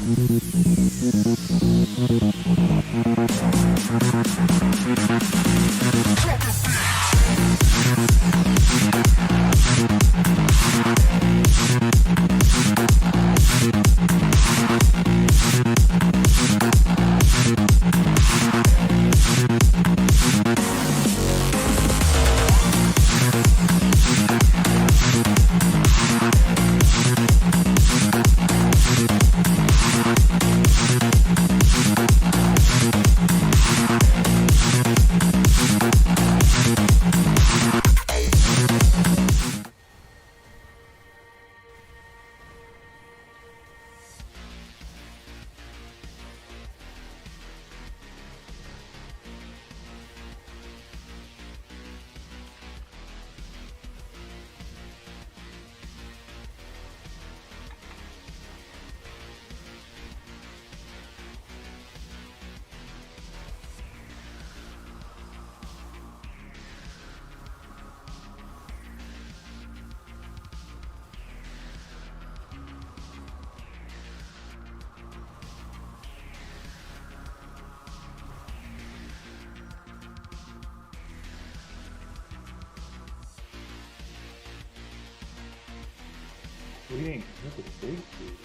What do you think? Look at the big dude.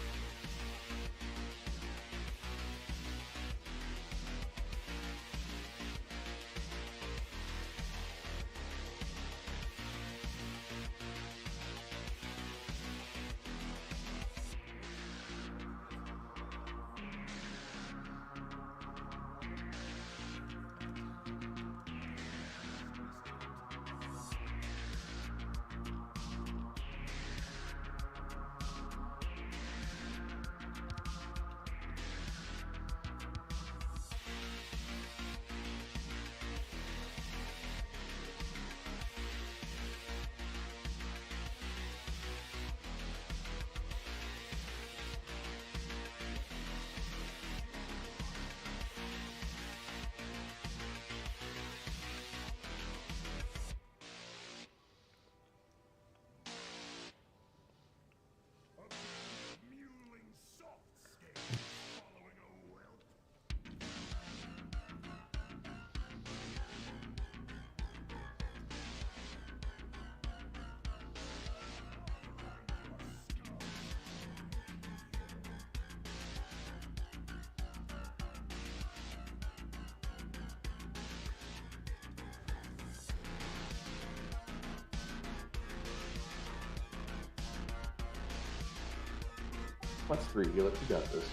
That's 3. You got this.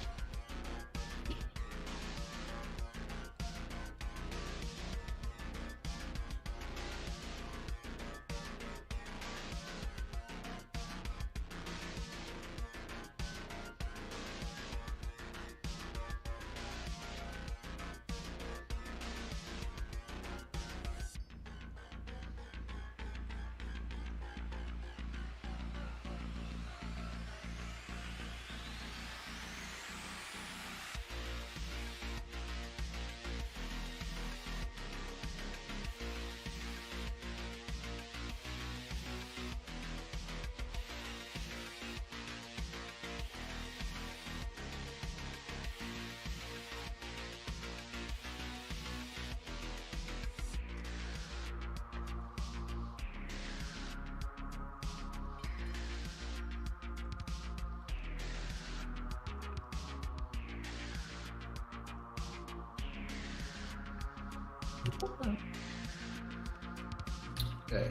Okay.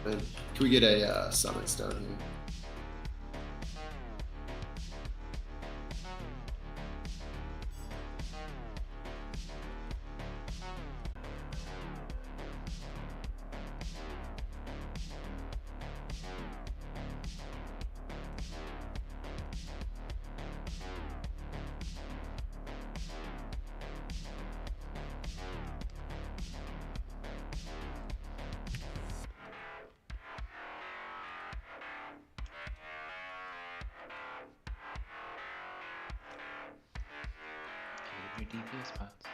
Can we get a summon stone here? your DPS spots.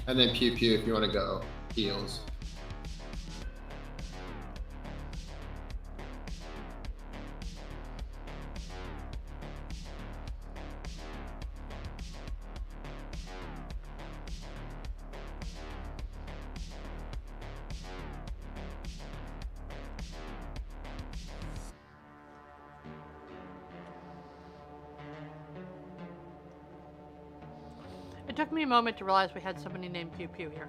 And then pew pew if you want to go heals. It took me a moment to realize we had somebody named Pew Pew here.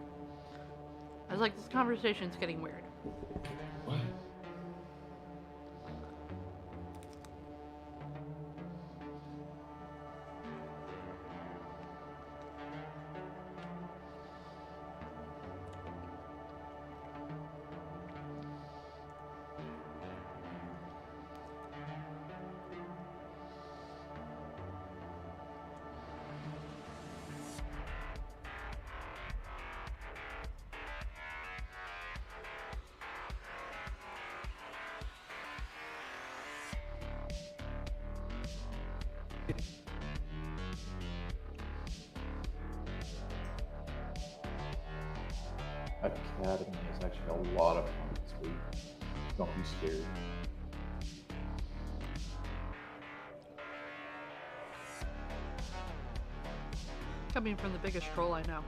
I was like, this conversation's getting weird. What? Academy is actually a lot of fun this week. Don't be scared. Coming from the biggest troll I know.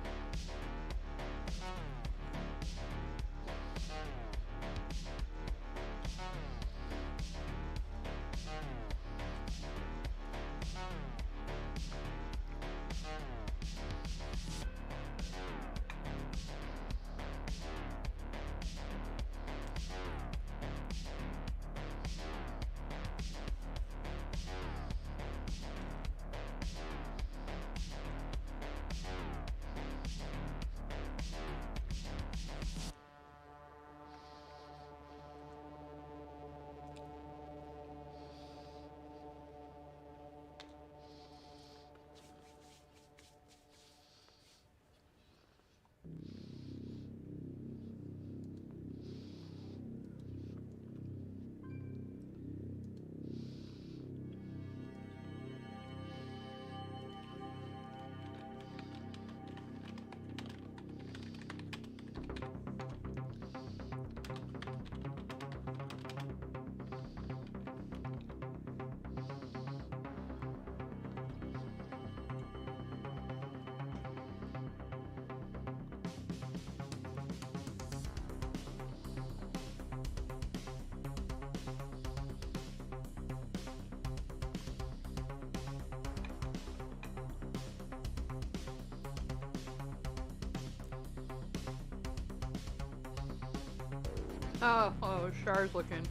Oh, Char's looking.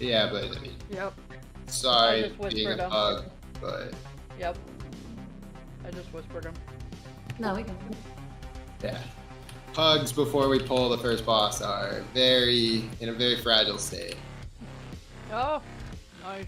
Yeah, but I mean, Yep, sorry I just being whispered a him. bug, but yep. I just whispered him. No, we can. yeah. Pugs before we pull the first boss are in a very fragile state. Oh, nice.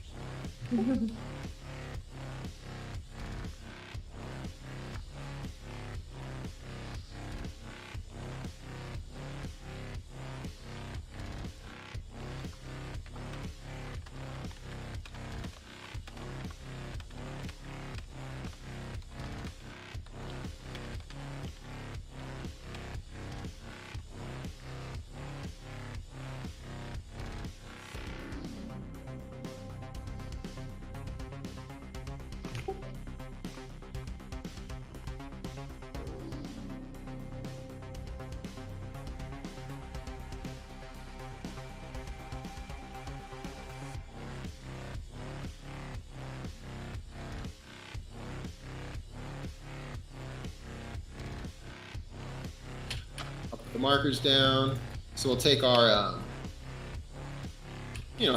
markers down. So we'll take our,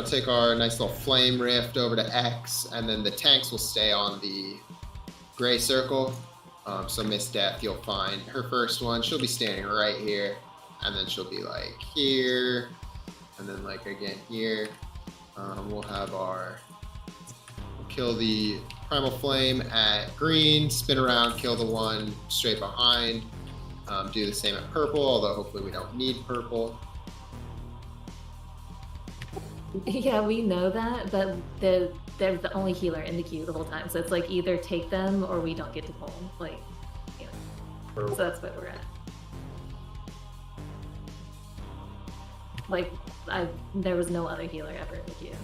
take our nice little flame rift over to X, and then the tanks will stay on the gray circle. So Miss Death, you'll find her first one. She'll be standing right here, and then she'll be like here, and then like again here. We'll have we'll kill the primal flame at green, spin around, kill the one straight behind. Do the same at purple, although hopefully we don't need purple. Yeah, we know that, but they're the only healer in the queue the whole time. So it's like either take them or we don't get to pull them. Like, you know. So that's what we're at. Like, there was no other healer ever in the queue.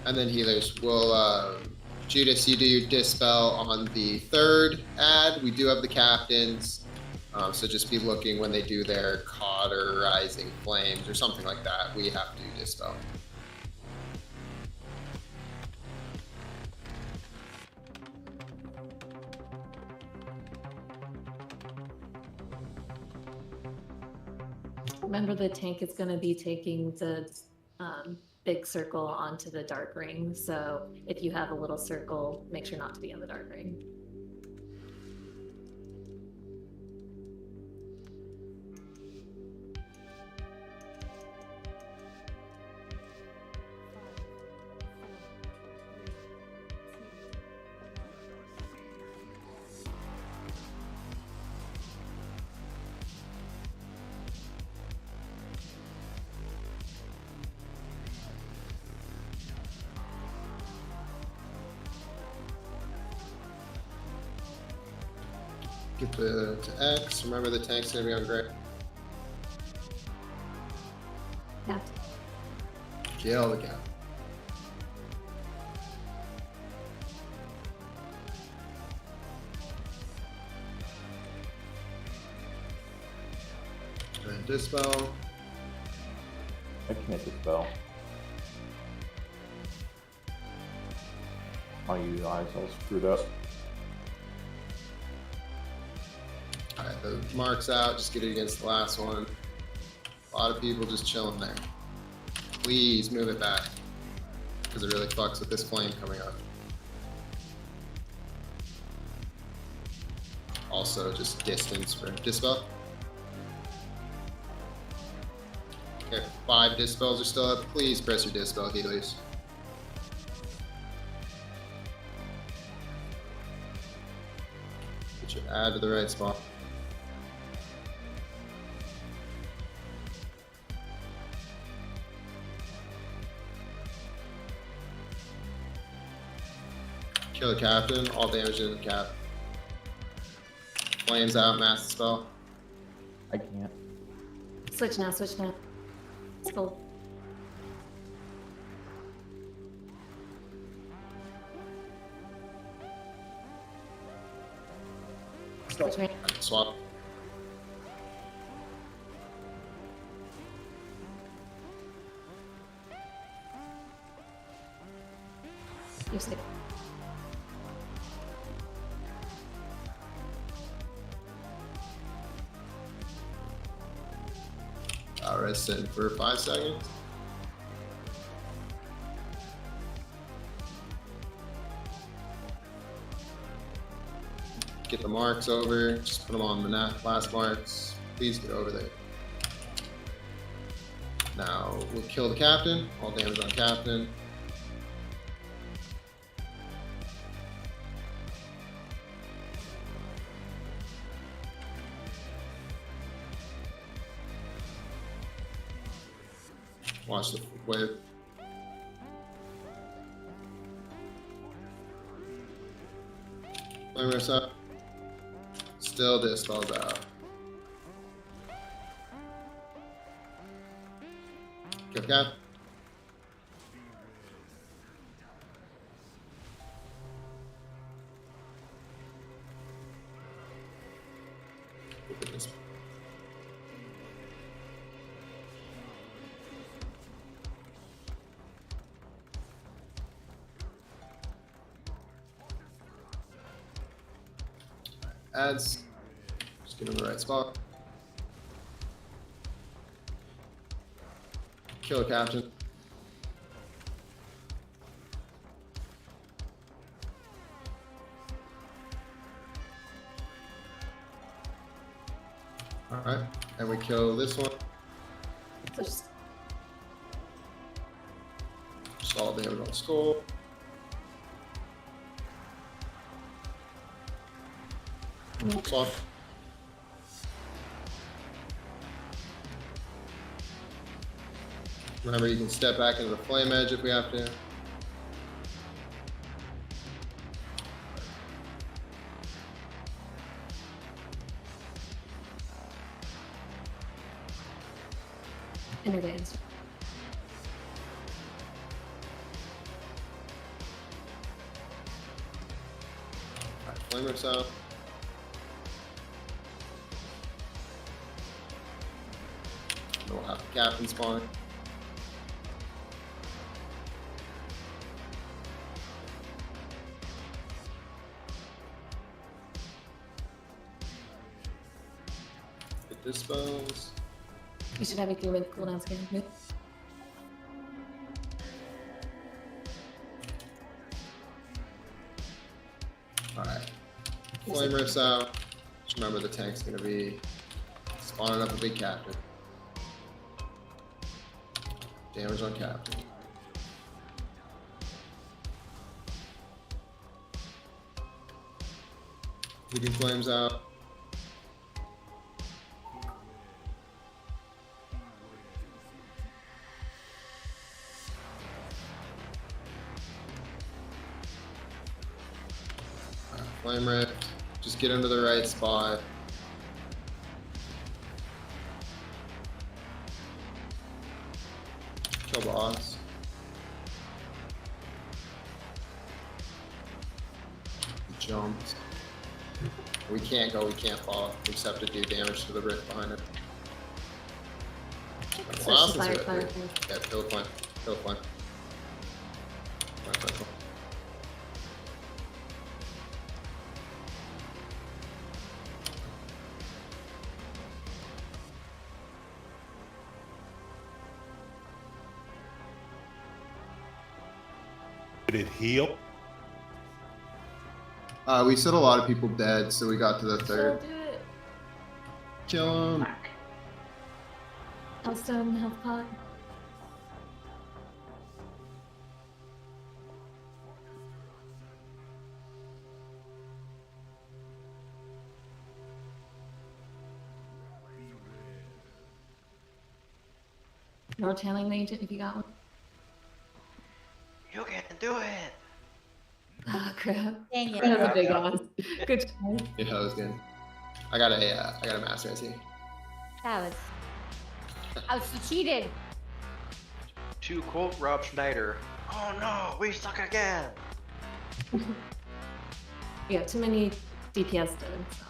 And then healers will, Judas, you do your dispel on the third ad. We do have the captains, so just be looking when they do their cauterizing flames or something like that. We have to dispel. Remember, the tank is going to be taking the big circle onto the dark ring. So if you have a little circle, make sure not to be on the dark ring. Get to X. Remember the tank's gonna be on gray. Yeah. Kill the cap. And dispel. I can't dispel. Oh, you eyes all screwed up. Alright, the mark's out. Just get it against the last one. A lot of people just chilling there. Please move it back, because it really fucks with this flame coming up. Also, just distance for dispel. Okay, 5 dispels are still up. Please press your dispel, healers. Get your add to the right spot. Kill the captain, all damage to the cap. Flames out, mass spell. I can't. Switch now, switch now. It's cool. Switch right. Swap. You're safe. Rest in for 5 seconds. Get the marks over, just put them on the last marks. Please get over there. Now we'll kill the captain, all damage on captain. Watch the wave. Flame rest up. Still dispels out. Kill cap. Adds. Just get in the right spot. Kill a captain. Alright, and we kill this one. So just All damage on skull. Off. Remember, you can step back into the flame edge if we have to. in advance. Flame rips out. And we'll have the captain spawn. It dispels. You should have a cooldown scan. Yep. Alright. Flame rips out. Just remember the tank's gonna be spawning up a big captain. Damage on captain. Leading flames out. Flame rip. Just get into the right spot. Kill boss. Jumped. We can't go, we can't fall. We just have to do damage to the rift behind it. So Wow, it's fire, it's fire, right fire. there. Yeah, kill the flame. Kill the flame. Fire. Did it heal? We said a lot of people dead, so we got to the third. Don't do it. Kill him. Healthstone, health pot. More channeling agent if you got one. You can do it. Ah, crap. Dang it. That was a big ass. Good try. Yeah, that was good. I got a master SE. That was. Oh, she cheated. To quote Rob Schneider, "Oh no, we suck again." Yeah, too many DPS did. So.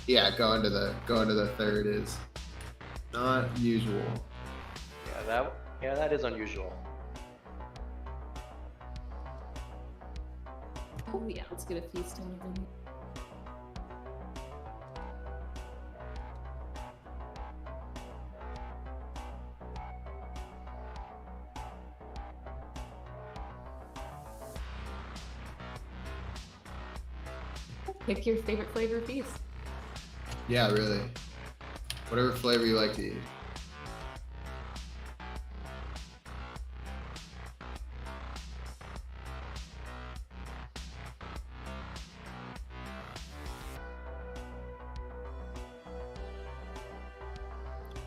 Yeah, going to the third is not usual. Yeah, that is unusual. Oh yeah, let's get a feast on everything. Pick your favorite flavor of feast. Yeah, really. Whatever flavor you like to eat.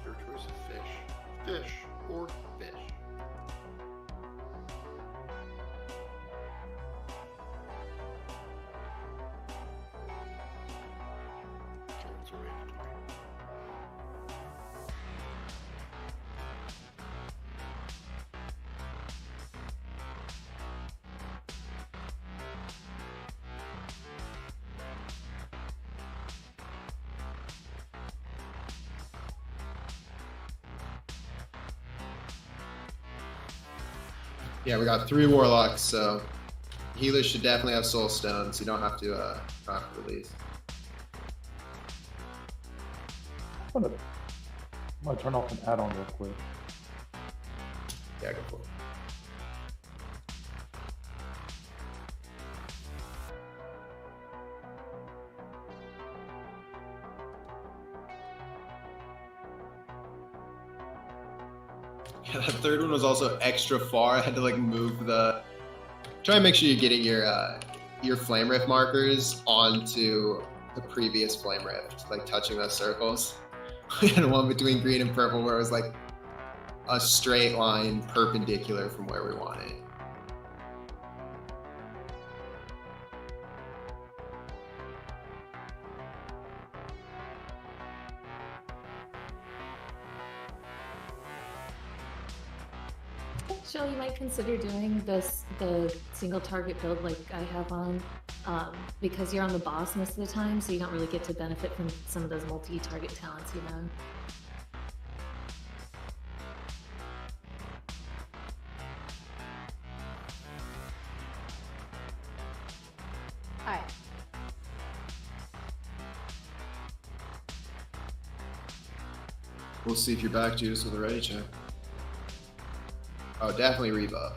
Your choice of fish. Fish or fish. Yeah, we got 3 warlocks, so Healers should definitely have soul stones. You don't have to release. I'm gonna turn off an add-on real quick. Yeah, go for it. Yeah, that third one was also extra far. I had to like move the. Try and make sure you're getting your flame rift markers onto the previous flame rift, like touching those circles. We had one between green and purple where it was like a straight line perpendicular from where we want it. Shell, you might consider doing the single target build like I have on, because you're on the boss most of the time, so you don't really get to benefit from some of those multi-target talents, you know? Alright. We'll see if you're back, Judas, with a ready check. Oh, definitely rebuff.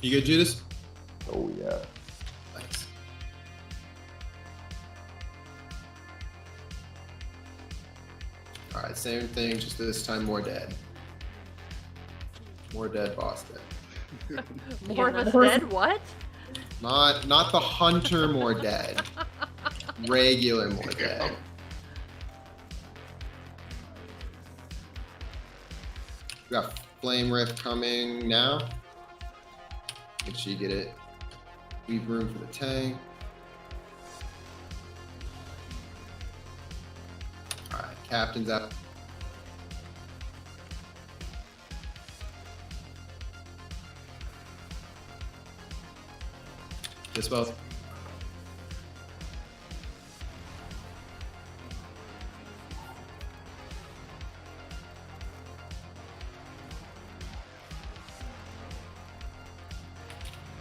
You good, Judas? Oh yeah. Thanks. All right, same thing, just this time more dead. More dead, boss dead. More Yeah, of us dead? What? Not the hunter more dead. Regular more dead. We got flame rift coming now. Make sure you get it. Leave room for the tank. All right, captain's out. Dispel.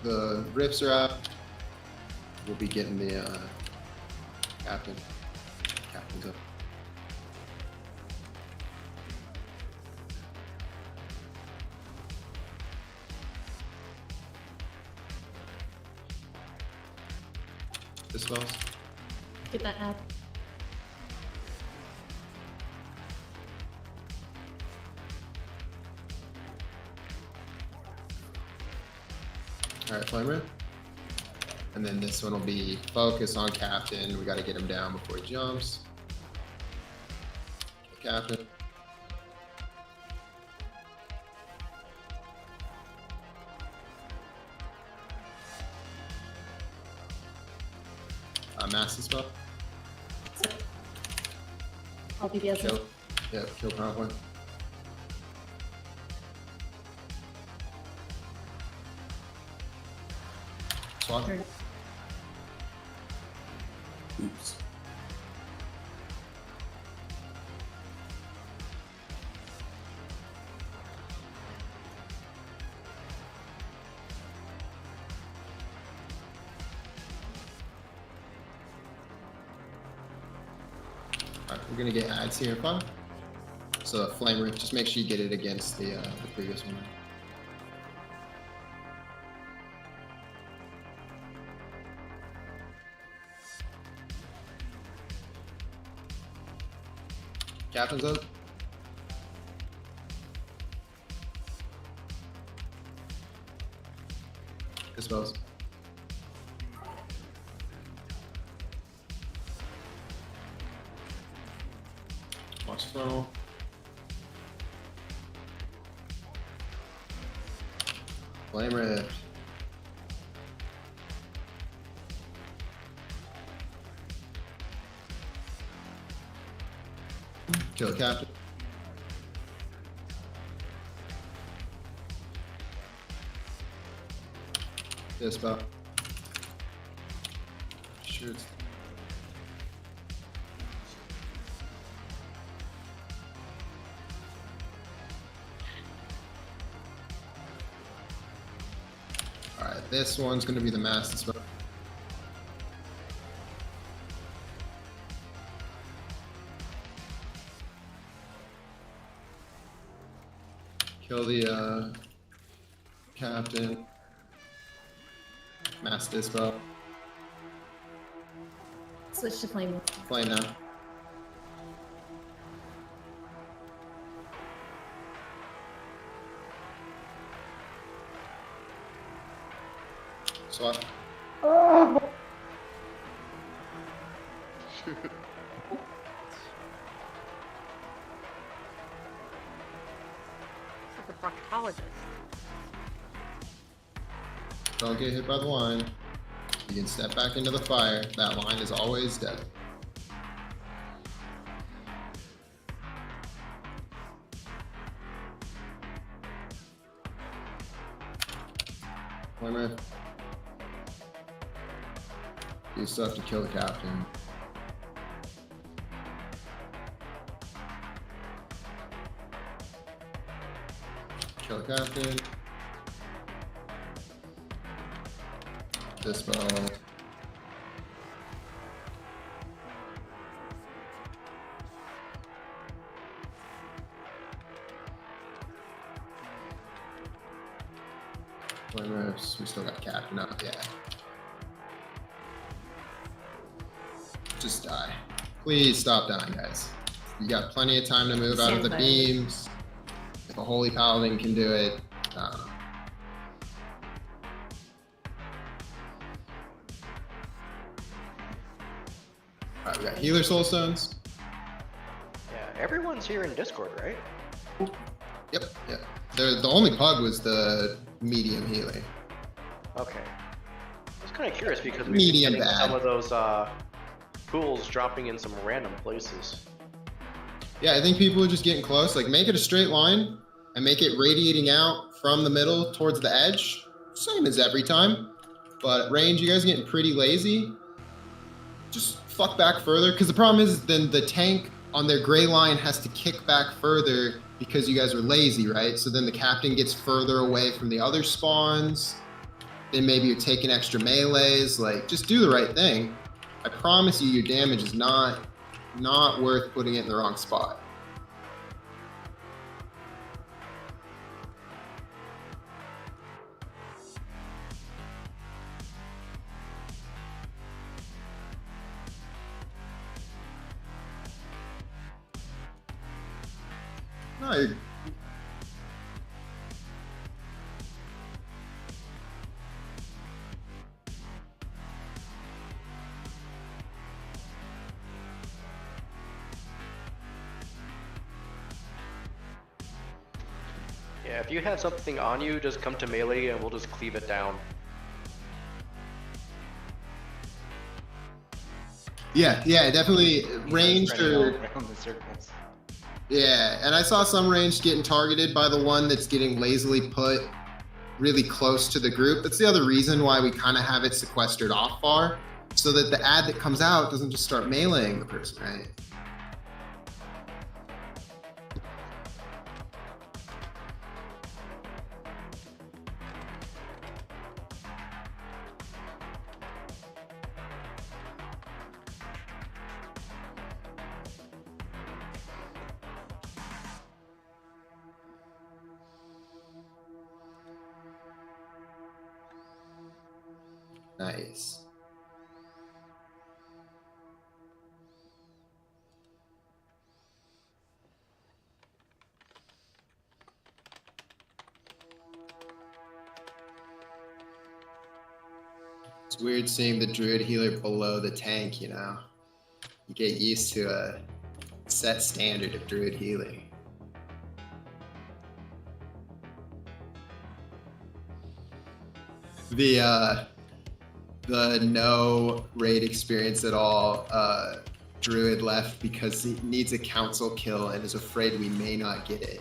The rifts are out. We'll be getting the captain's up. Dispels. Get that ad. All right, flame rift. And then this one will be focus on captain. We got to get him down before he jumps. Captain. Master spell. I'll be the other. Kill. Yeah, kill power point. Swap. Turn. Oops. Alright, we're gonna get ads here, fun. So flame rift, just make sure you get it against the previous one. Captain's up. Dispels. funnel. Flame Rift. Kill the captain. Dispo. Sure it's... Alright, this one's gonna be the mass dispo. Kill the captain. Mass dispo. Switch to flame. Flame now. Swap. It's like a proctologist. Don't get hit by the line. You can step back into the fire. That line is always dead. Flamer. You still have to kill the captain. Kill the captain. Dispo. Flamers, we still got captain up, yeah. Just die. Please stop dying, guys. You got plenty of time to move out of the beams. If a holy paladin can do it, I don't know. Alright, we got healer soul stones. Yeah, everyone's here in Discord, right? Yep, yep. The only pug was the medium healer. Okay. I was kind of curious because we've Medium been getting bad. some of those pools dropping in some random places. Yeah, I think people are just getting close. Like, make it a straight line and make it radiating out from the middle towards the edge. Same as every time. But range, you guys are getting pretty lazy. Just fuck back further. Because the problem is then the tank on their gray line has to kick back further because you guys are lazy, right? So then the captain gets further away from the other spawns. Then maybe you're taking extra melees. Like, just do the right thing. I promise you, your damage is not worth putting it in the wrong spot. No, you're... Yeah, if you have something on you, just come to melee and we'll just cleave it down. Yeah, definitely ranged or... Around the circles. Yeah, and I saw some ranged getting targeted by the one that's getting lazily put really close to the group. That's the other reason why we kind of have it sequestered off far, so that the ad that comes out doesn't just start meleeing the person, right? Nice. It's weird seeing the druid healer below the tank, you know? You get used to Set standard of druid healing. The no raid experience at all. Druid left because he needs a council kill and is afraid we may not get it.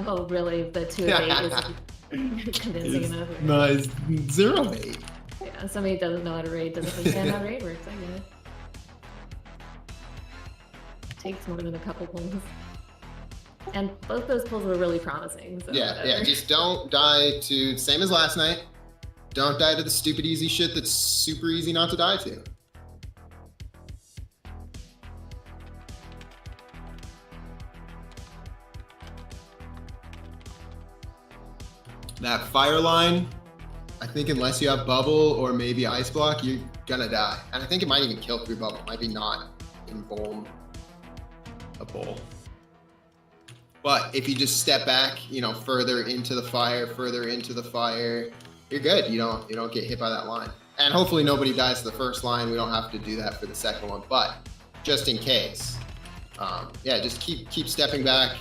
Oh, really? The 2 of 8 is convincing enough? No, it's 0 of 8. Yeah, somebody doesn't know how to raid, doesn't understand how raid works, I guess. Takes more than a couple pulls. And both those pulls were really promising. So Yeah, just don't die to, same as last night, don't die to the stupid easy shit that's super easy not to die to. That fire line, I think unless you have bubble or maybe ice block, you're gonna die. And I think it might even kill through bubble, it might be not invuln a bowl. But if you just step back, you know, further into the fire, you're good. You don't get hit by that line. And hopefully nobody dies to the first line. We don't have to do that for the second one, but just in case, yeah, just keep stepping back.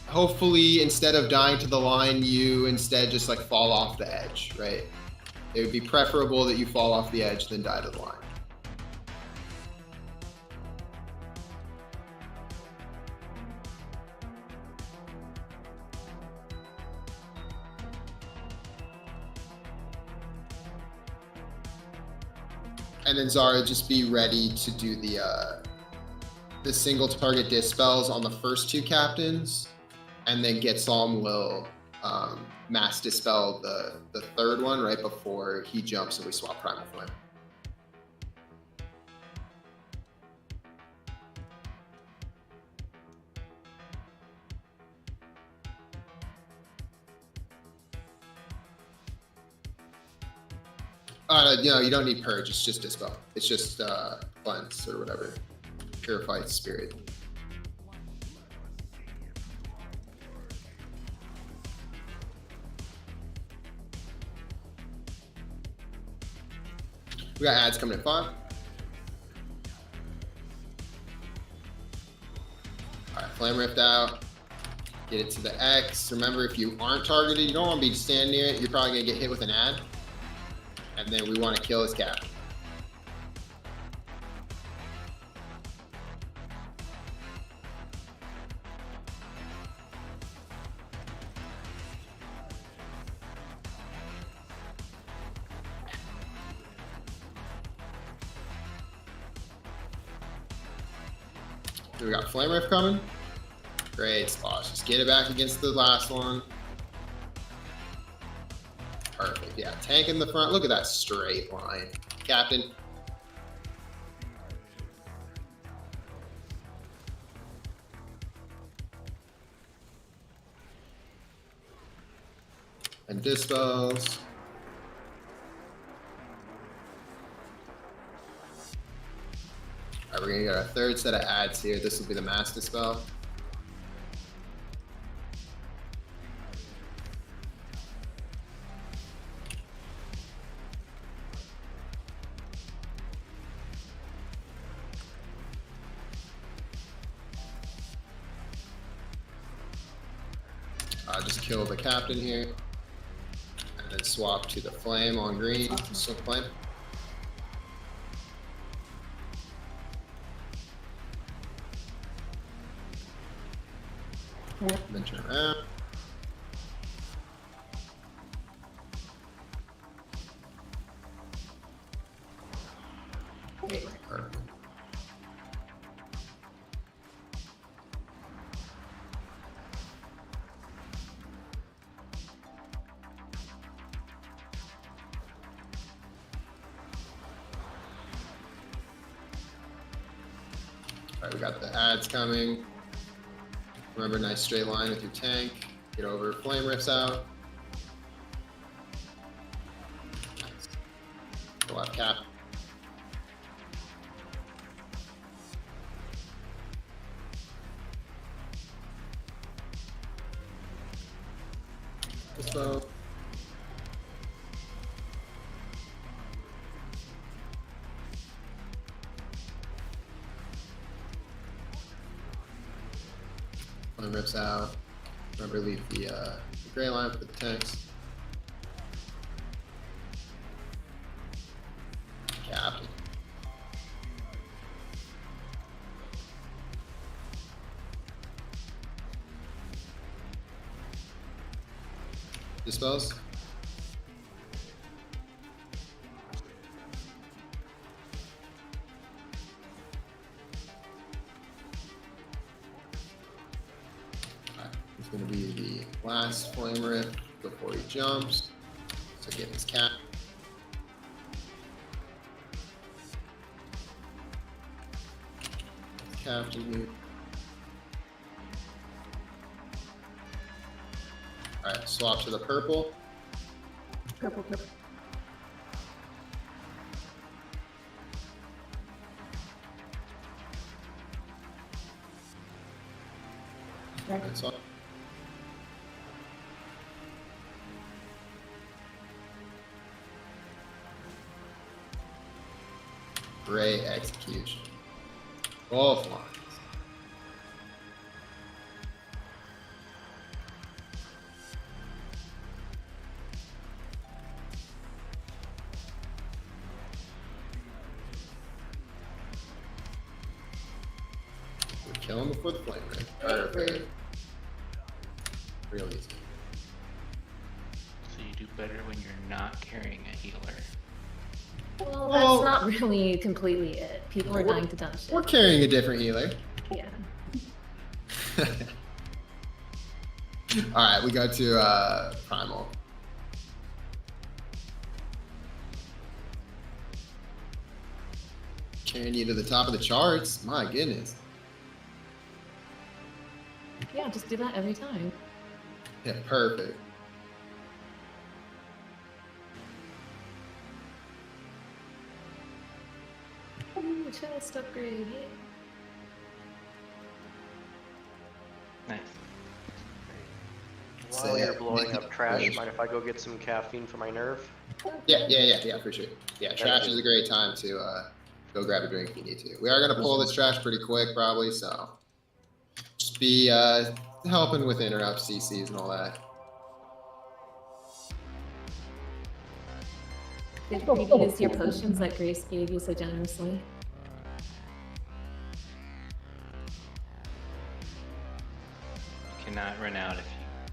Hopefully instead of dying to the line, you instead just like fall off the edge, right? It would be preferable that you fall off the edge than die to the line. And then Zara, just be ready to do the single target dispels on the first 2 captains, and then get Psalm will mass dispel the third one right before he jumps and we swap Primal Flame. No, you don't need purge. It's just dispel. It's just cleanse or whatever. Purified spirit. We got ads coming at 5. All right, Flame Rift out. Get it to the X. Remember, if you aren't targeted, you don't want to be standing near it. You're probably gonna get hit with an ad. And then we want to kill his cap. We got Flame Rift coming. Great spot. Just get it back against the last one. Perfect. Yeah, tank in the front. Look at that straight line. Captain. And dispels. All right, we're gonna get our third set of ads here. This will be the mass dispel. Just kill the captain here, and then swap to the flame on green. So flame. And then turn around. Perfect. All right, we got the ads coming. Remember, nice straight line with your tank. Get over flame rifts out. Nice. Go out cap. Dispo. Flame rips out. Remember, leave the gray line for the tanks. Captain. Dispose. It's going to be the last flame rip before he jumps. So get his cap. Captain here. Alright, swap to the purple. Purple, purple. And swap. Great execution. Both lines. We're killing before the flame ring. Perfect. Real easy. So you do better when you're not carrying a healer. Well, Well- that's not really completely it. People are dying to dumb shit. We're carrying a different healer. Yeah. Alright, we go to Primal. Carrying you to the top of the charts. My goodness. Yeah, just do that every time. Yeah, perfect. Ooh, chest upgrade. Yeah. Nice. While you're blowing up trash, mind if I go get some caffeine for my nerve? Yeah, for sure. Yeah, trash is a great time to go grab a drink if you need to. We are going to pull this trash pretty quick, probably, so just be helping with interrupts, CCs, and all that. Did you use your potions that Grace gave you so generously? You cannot run out if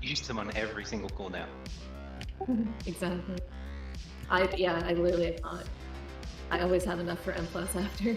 you use them on every single cooldown. Exactly. I literally have not. I always have enough for M+ after.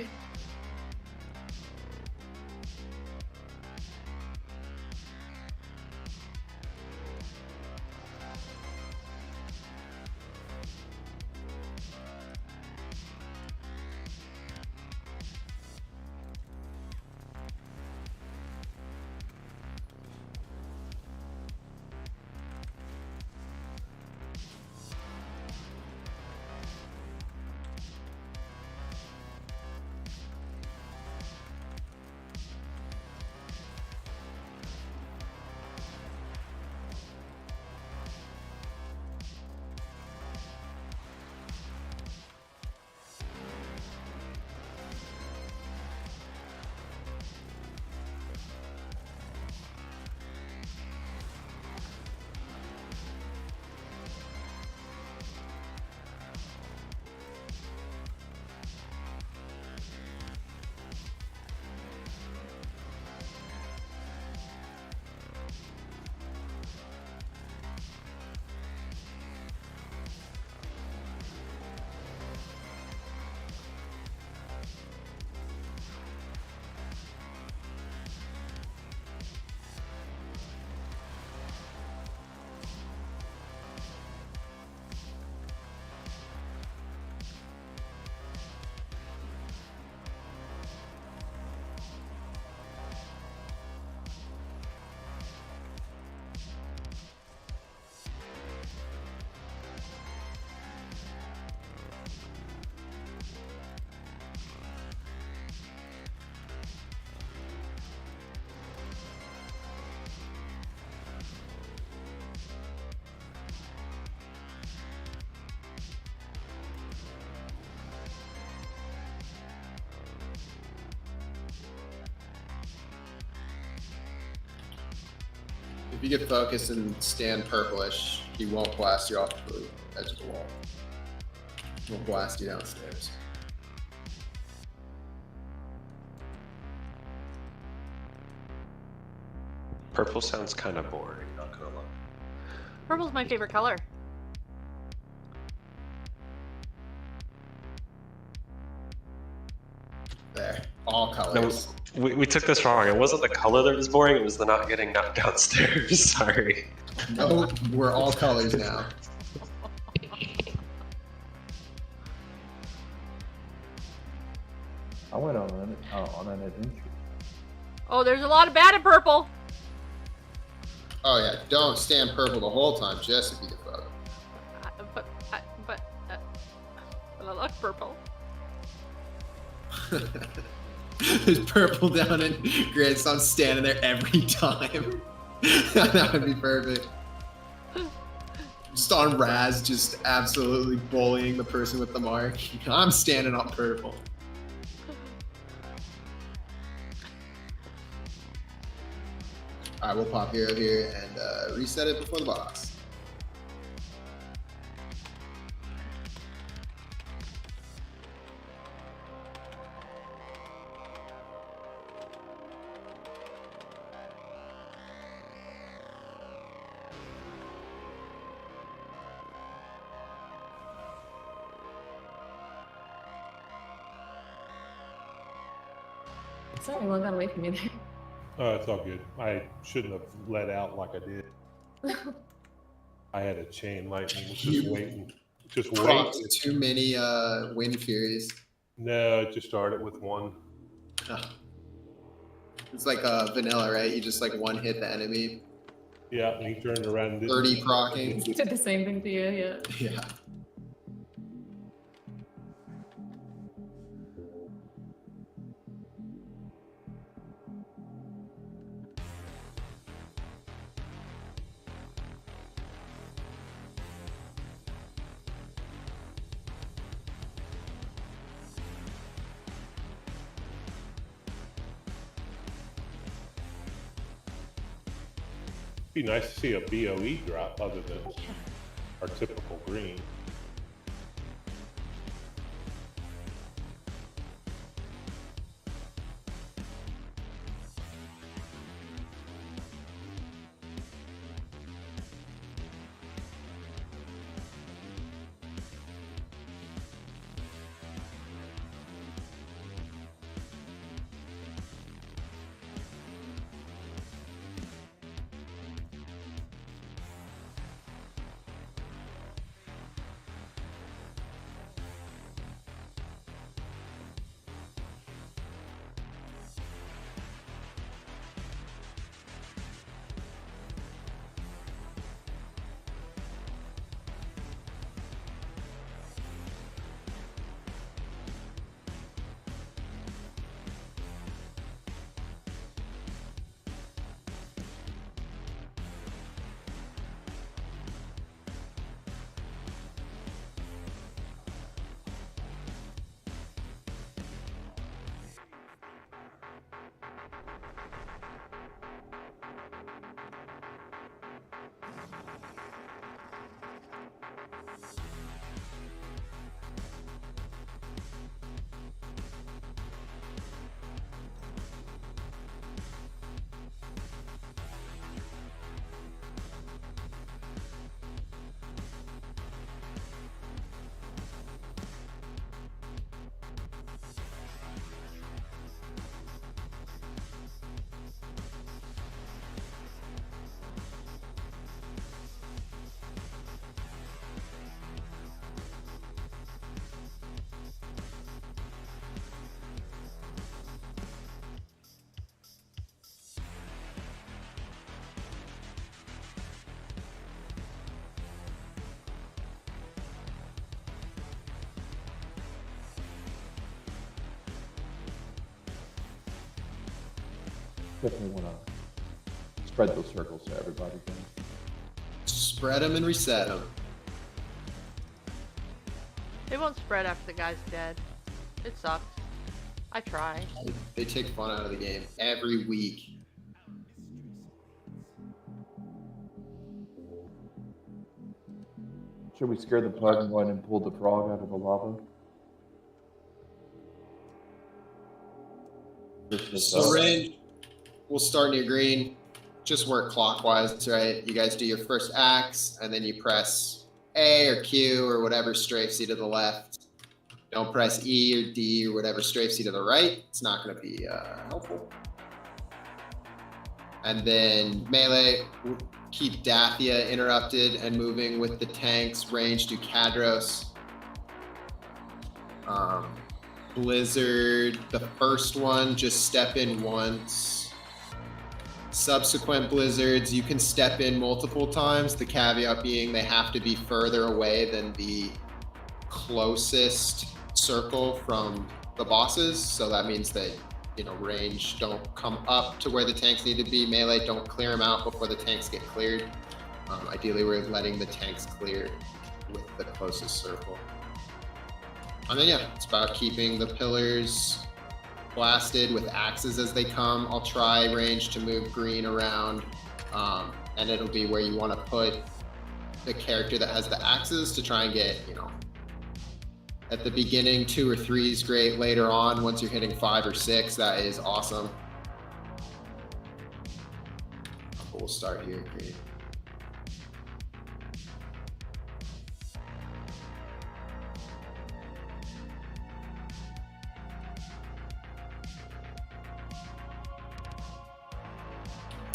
If you get focused and stand purplish, he won't blast you off the edge of the wall. He won't blast you downstairs. Purple sounds kind of boring, not gonna lie. Purple's my favorite color. There, all colors. No, we took this wrong. It wasn't the color that was boring, it was the not getting knocked downstairs. Sorry. No, we're all colors now. I went on an adventure. Oh, there's a lot of bad in purple. Oh yeah, don't stand purple the whole time, just if you get focused. But I like purple. There's purple down in grid, so I'm standing there every time. That would be perfect. Just on Raz, just absolutely bullying the person with the mark. I'm standing on purple. Alright, we'll pop hero here and reset it before the boss. Sorry, one got away from me there. Oh, it's all good. I shouldn't have let out like I did. I had a chain lightning. Just waiting. Just Propped waiting. too many wind furies. No, I just started with one. It's like vanilla, right? You just like one hit the enemy. Yeah, and he turned around and did 30 procking. Did the same thing to you, yeah. Yeah. Be nice to see a BOE drop other than our typical green. Definitely want to spread those circles so everybody can. Spread them and reset them. They won't spread after the guy's dead. It sucks. I try. They take fun out of the game every week. Should we scare the pug and go ahead and pull the frog out of the lava? So range, we'll start near green. Just work clockwise, right? You guys do your first axe, and then you press A or Q or whatever strafes you to the left. Don't press E or D or whatever strafes you to the right. It's not going to be helpful. And then melee, we'll keep Dathia interrupted and moving with the tanks. Range to Kadros. Blizzard, the first one, just step in once. Subsequent blizzards, you can step in multiple times. The caveat being they have to be further away than the closest circle from the bosses. So that means that, you know, range, don't come up to where the tanks need to be. Melee, don't clear them out before the tanks get cleared. Ideally, we're letting the tanks clear with the closest circle. And then, yeah, it's about keeping the pillars blasted with axes as they come. I'll try range to move green around, and it'll be where you want to put the character that has the axes to try and get, you know, at the beginning 2 or 3 is great. Later on, once you're hitting 5 or 6, that is awesome. We'll start here, green.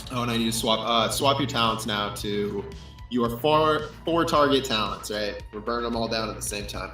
Oh, and I need to swap your talents now to your four target talents, right? We're burning them all down at the same time.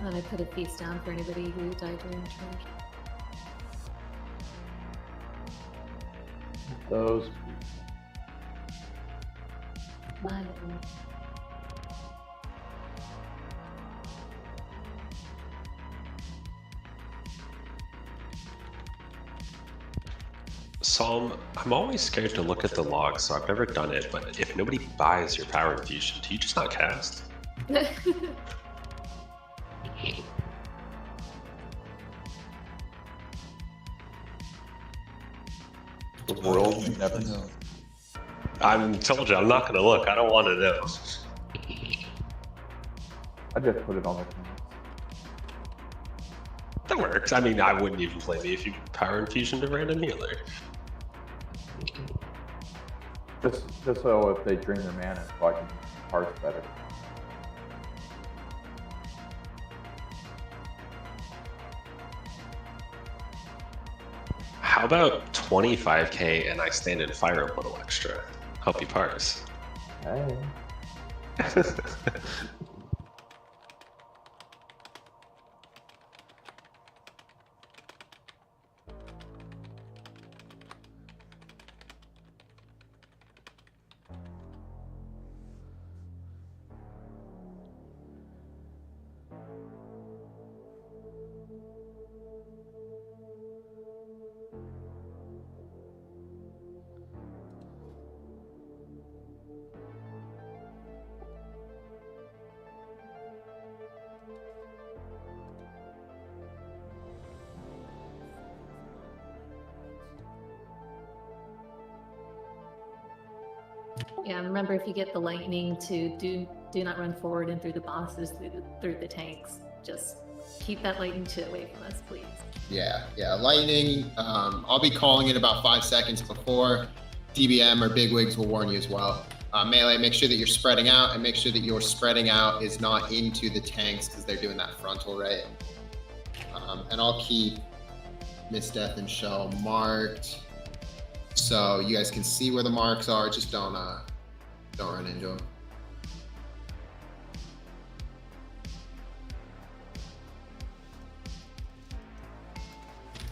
And I put a feast down for anybody who died during the charge. Those. Mine. Psalm, I'm always scared to look at the logs, so I've never done it, but if nobody buys your power infusion, do you just not cast? The world, you never know. I'm told you, I'm not gonna look. I don't want to know. I just put it on the camera. That works. I mean, I wouldn't even play me if you power infusion to random healer. Just so if they drain their mana, so I can parse better. How about 25k and I stand in fire a little extra? Help you parse. Hey. Yeah, remember if you get the lightning to do not run forward and through the bosses, through the tanks. Just keep that lightning shit away from us, please. Yeah, lightning. I'll be calling it about 5 seconds before. DBM or bigwigs will warn you as well. Melee, make sure that you're spreading out, and make sure that your spreading out is not into the tanks because they're doing that frontal, right? And I'll keep Miss Death and Shell marked, so you guys can see where the marks are. Just don't run into them.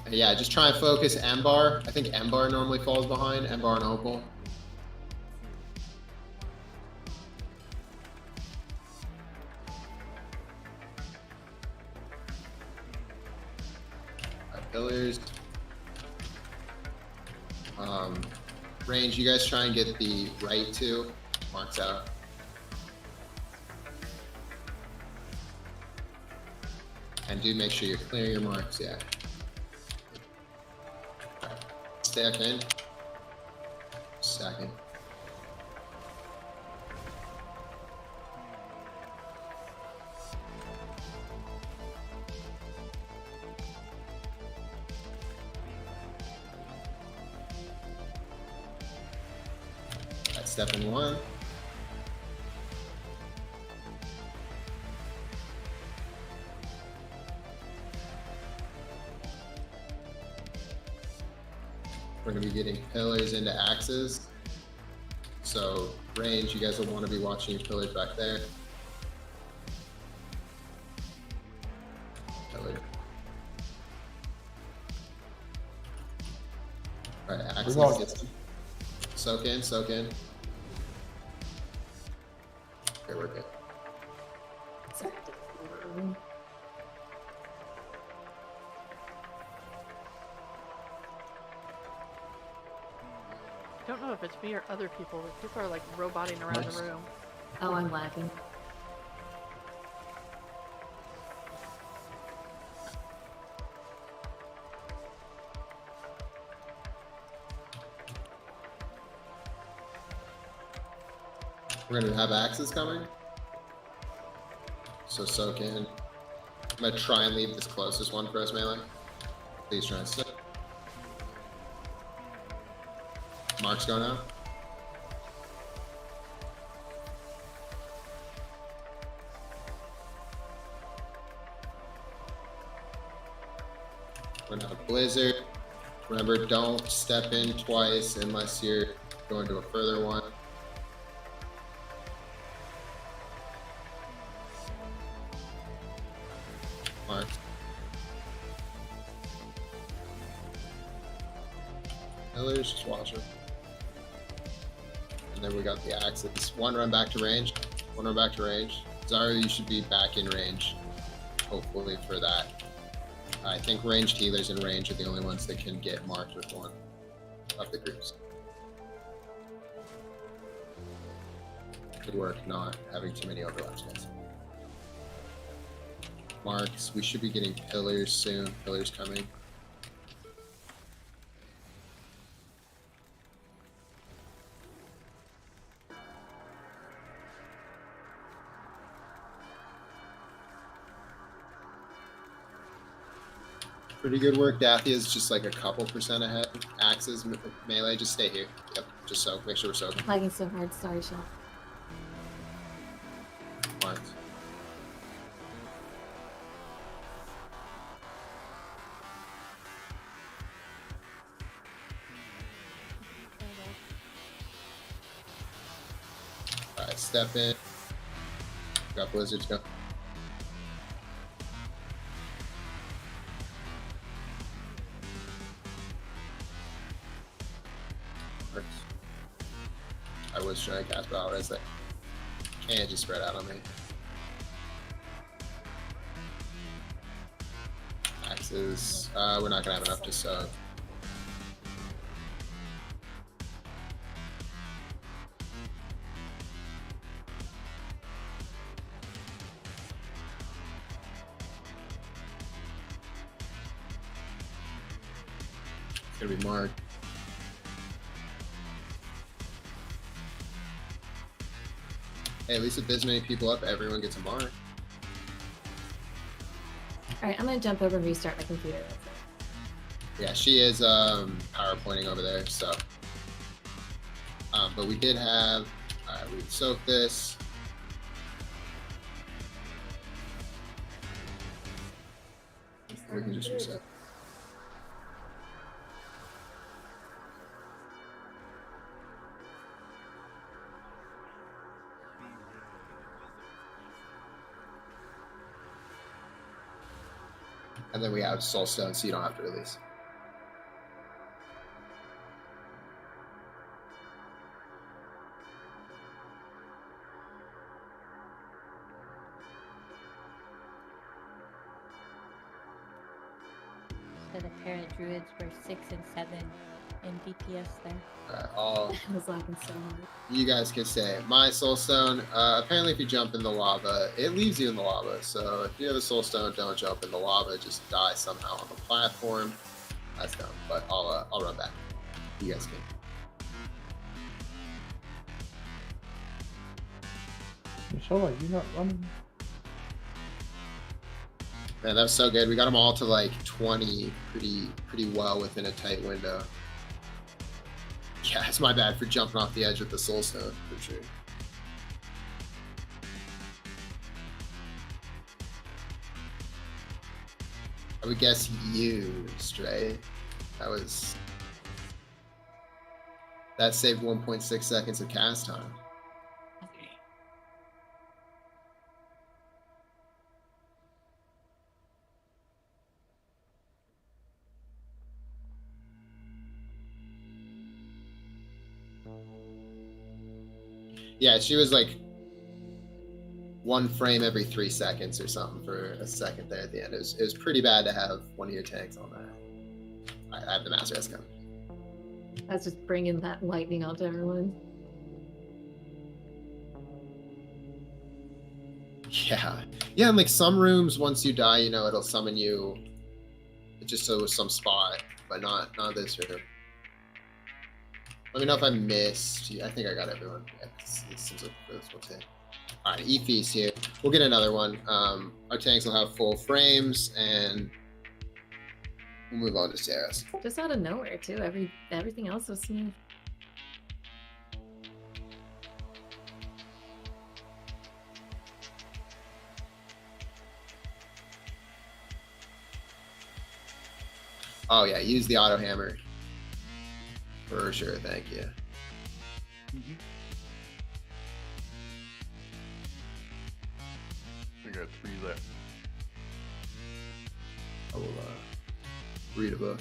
And yeah, just try and focus Embar. I think Embar normally falls behind, Embar and Opal. pillars. Range, you guys try and get the right two marks out. And do make sure you're clearing your marks, yeah. Stack in. Second. That's step in one. We're going to be getting pillars into axes. So range, you guys will want to be watching your pillars back there. Pillar. All right, axes gets them. Soak in, soak in. Okay, we're good. Sorry. I don't know if it's me or other people, but people are like roboting around the room. Oh, I'm lagging. We're gonna have axes coming. So soak in. I'm gonna try and leave this closest one for us melee. Please try and soak. Mark's going out. We're gonna have blizzard. Remember, don't step in twice unless you're going to a further one. Mark. Pillars, just watch them. And then we got the axes. One run back to range. One run back to range. Zara, you should be back in range, hopefully, for that. I think ranged healers in range are the only ones that can get marked with one of the groups. Good work not having too many overlaps, guys. Marks, we should be getting pillars soon. Pillars coming. Pretty good work. Dathia is just like a couple percent ahead. Axes, melee, just stay here. Yep, just soak. Make sure we're soaking. Lagging so hard. Sorry, Shell. Marks. Alright, step in. Got blizzards going. I was trying to cast, but I was like, can't just spread out on me. Axes, we're not gonna have enough to soak. It's gonna be marked. Hey, at least if there's many people up, everyone gets a mark. Alright, I'm gonna jump over and restart my computer. Yeah, she is PowerPointing over there, so. But we did have, alright, we soaked this. We can just reset. And then we have Soulstone, so you don't have to release. that the parent druids were 6 and 7 in DPS there. All I was laughing so hard. you guys can say. My soul stone, apparently if you jump in the lava, it leaves you in the lava. So if you have a soul stone, don't jump in the lava, just die somehow on the platform. That's dumb, but I'll run back. You guys can. Michelle, you're not running. Man, that was so good. We got them all to like 20 pretty well within a tight window. Yeah, it's my bad for jumping off the edge with the soul stone, for sure. I would guess used, right? That saved 1.6 seconds of cast time. Yeah, she was like 1 frame every 3 seconds or something for a second there at the end. It was pretty bad to have one of your tanks on that. I have the Master S coming. I was just bringing that lightning out to everyone. Yeah. Yeah, and like some rooms, once you die, you know, it'll summon you just so some spot, but not this room. Let me know if I missed. I think I got everyone. Yeah, it seems like this one's it. All right, E-Feast here. We'll get another one. Our tanks will have full frames, and we'll move on to Sarah's. Just out of nowhere too. Everything else was smooth. Oh yeah, use the auto hammer. For sure, thank you. I got 3 left. I will read a book.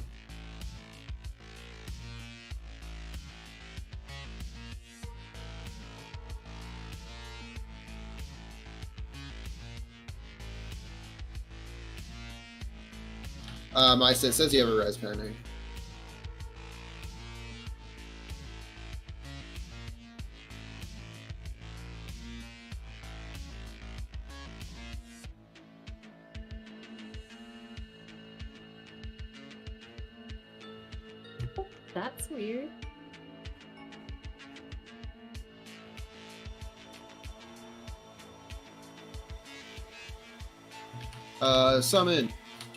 It says you have a res pending. That's weird. Summon.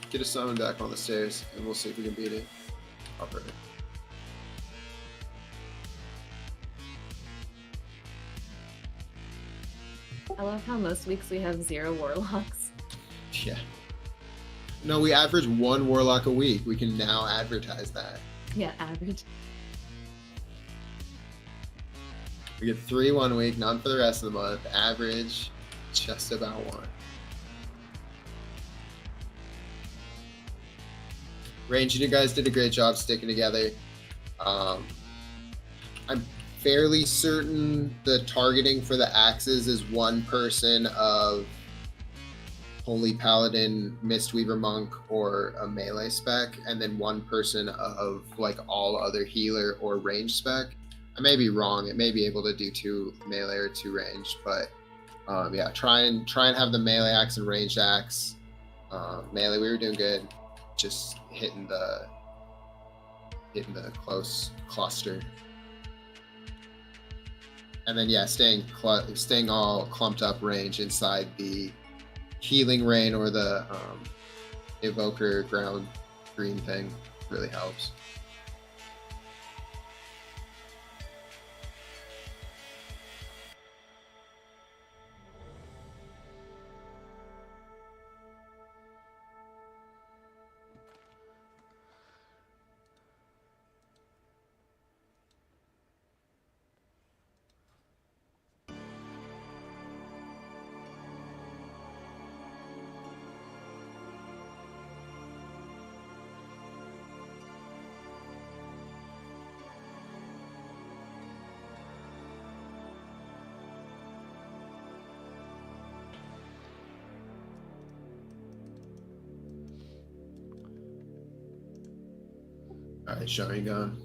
Get a summon back on the stairs, and we'll see if we can beat it. Oh, perfect. I love how most weeks we have 0 warlocks. Yeah. No, we average 1 warlock a week. We can now advertise that. Yeah, average. We get 3 1 week, none for the rest of the month. Average, just about 1. Range, you guys did a great job sticking together. I'm fairly certain the targeting for the axes is 1 person of Holy Paladin, Mistweaver Monk, or a melee spec, and then 1 person of like all other healer or range spec. I may be wrong. It may be able to do 2 melee or 2 range, but yeah, try and have the melee axe and ranged axe. Melee, we were doing good. Just hitting the close cluster, and then yeah, staying all clumped up range inside the healing rain or the evoker ground green thing really helps. Alright, Sharingan.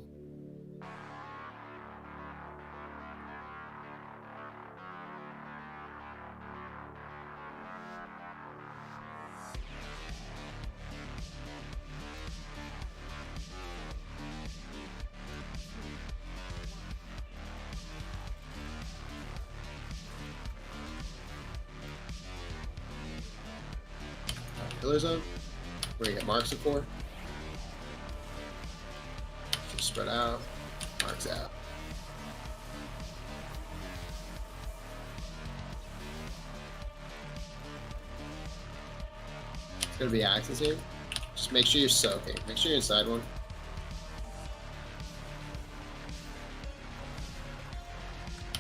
Pillar zone. We're gonna get marks of 4. Just spread out. Marks out. It's gonna be axes here. Just make sure you're soaking. Make sure you're inside one.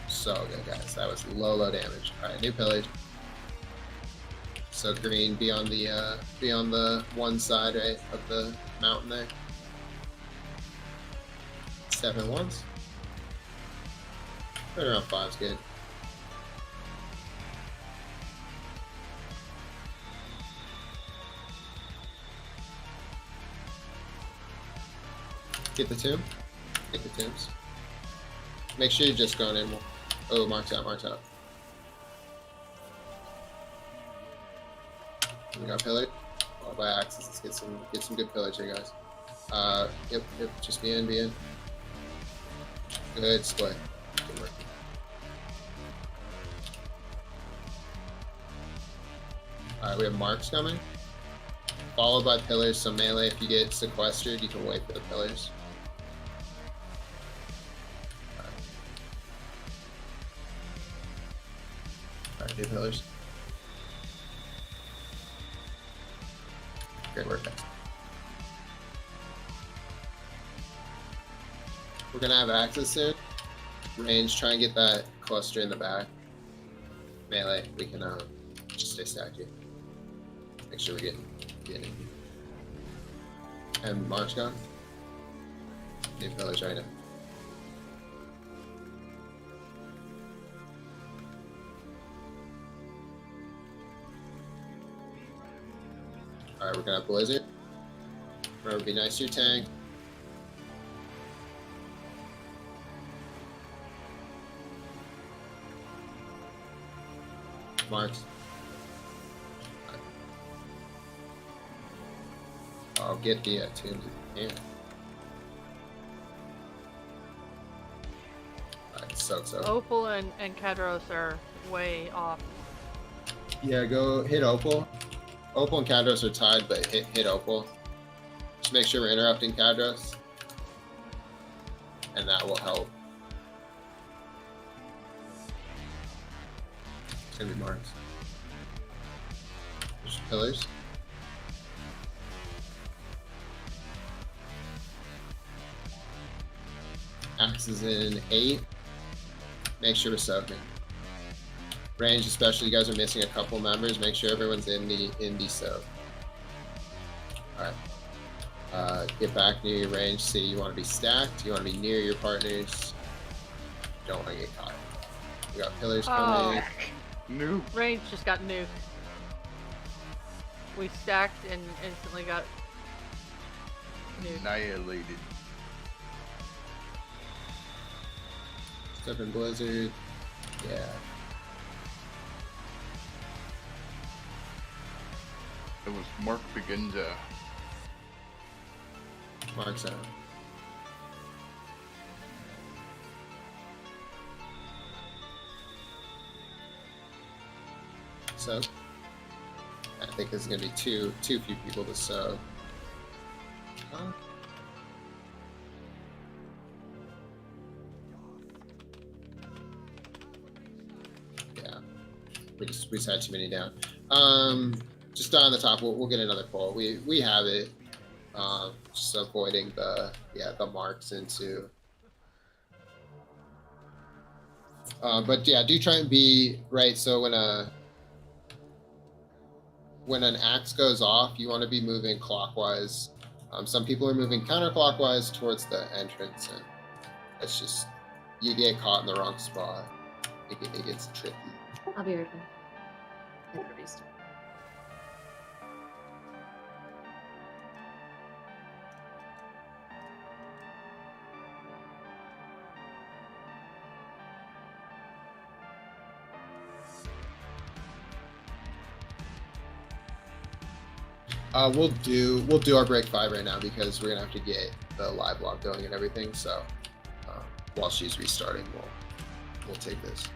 So good, guys. That was low damage. Alright, new pillars. So green, be on the one side, right, of the mountain there. 7 once. Right around 5 is good. Get the tomb. Get the tombs. Make sure you're just going in. Oh, marks out, marks out. We got pillar. All by axes. Let's get some good pillage here, guys. Yep. Just be in. Good split. Good work. Alright, we have marks coming. Followed by pillars, so melee, if you get sequestered, you can wait for the pillars. Alright, new pillars. Great work, guys. We're gonna have access soon. Range, try and get that cluster in the back. Melee, we can just stay stacked here. Make sure we get in. And march gun. New pillars right now. Alright, we're gonna have Blizzard. Remember, be nice to your tank. Marks. I'll get the tombs if you can. Alright, so. Opal and Kadros are way off. Yeah, go hit Opal. Opal and Kadros are tied, but hit Opal. Just make sure we're interrupting Kadros. And that will help. It's gonna be marks. There's pillars. Axe is in 8. Make sure we're soaking. Range, especially, you guys are missing a couple members. Make sure everyone's in the soak. Alright. Get back near your range. See, you want to be stacked. You want to be near your partners. Don't want to get caught. We got pillars coming. Noob. Range just got nuked. We stacked and instantly got nuked. Annihilated. Step in Blizzard. Yeah. It was Mark Beginza. Marks out. So, I think there's gonna be too few people to sow. Yeah, we just had too many down. Just on the top, we'll get another poll. We have it. Just avoiding the marks into. But yeah, do try and be right. So when an axe goes off, you want to be moving clockwise. Some people are moving counterclockwise towards the entrance, and it's just you get caught in the wrong spot. It gets tricky. I'll be right back. We'll do our break 5 right now because we're gonna have to get the live log going and everything. So while she's restarting, we'll take this.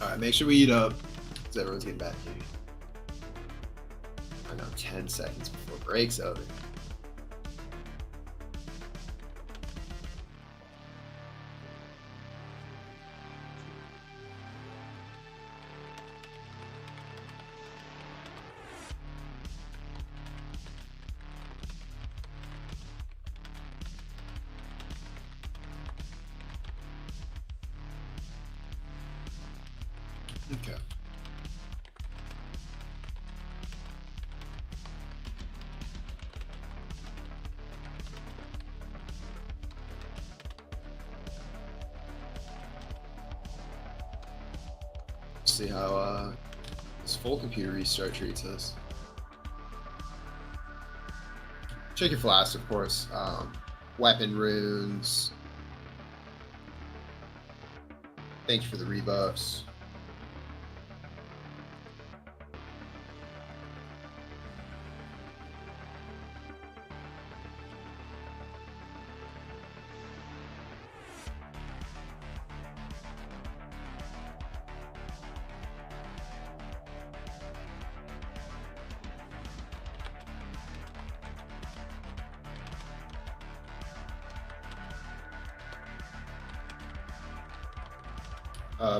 All right, make sure we eat up because everyone's getting back here. 10 seconds before break's over. Okay. See how this full computer restart treats us. Check your flask, of course. Weapon runes. Thanks for the rebuffs.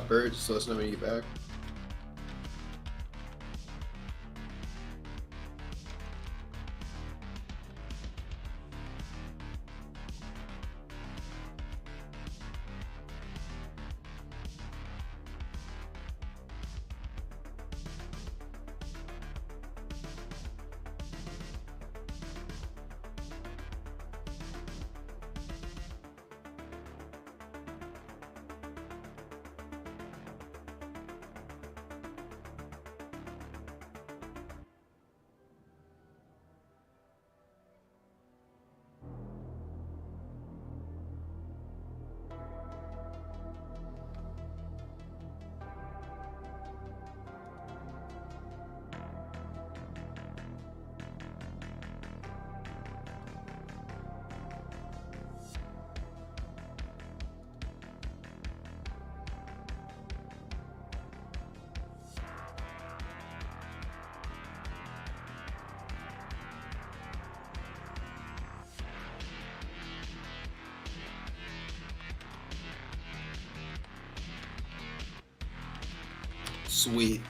Bert, just let us know when you get back. Sweet.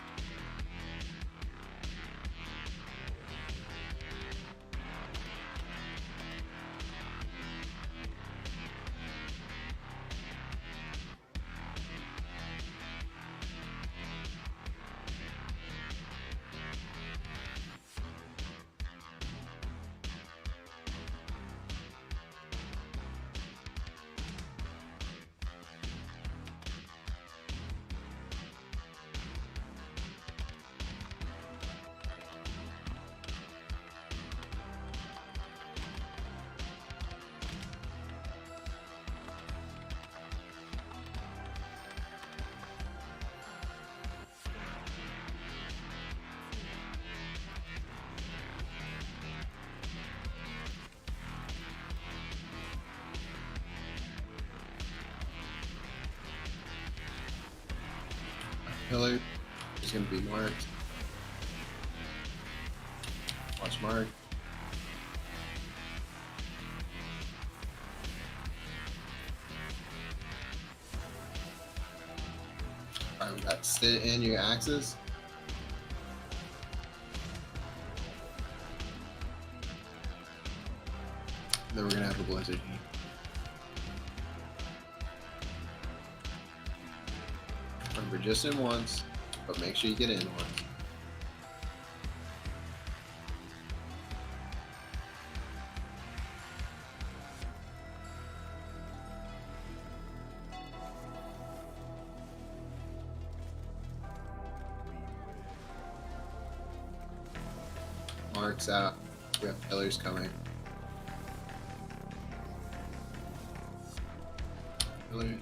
Pillar is going to be marked. Watch mark. Alright, we got sit in your axes. Then we're going to have a blizzard. Remember, just in once, but make sure you get in once. Marks out. We have pillars coming. Pillars.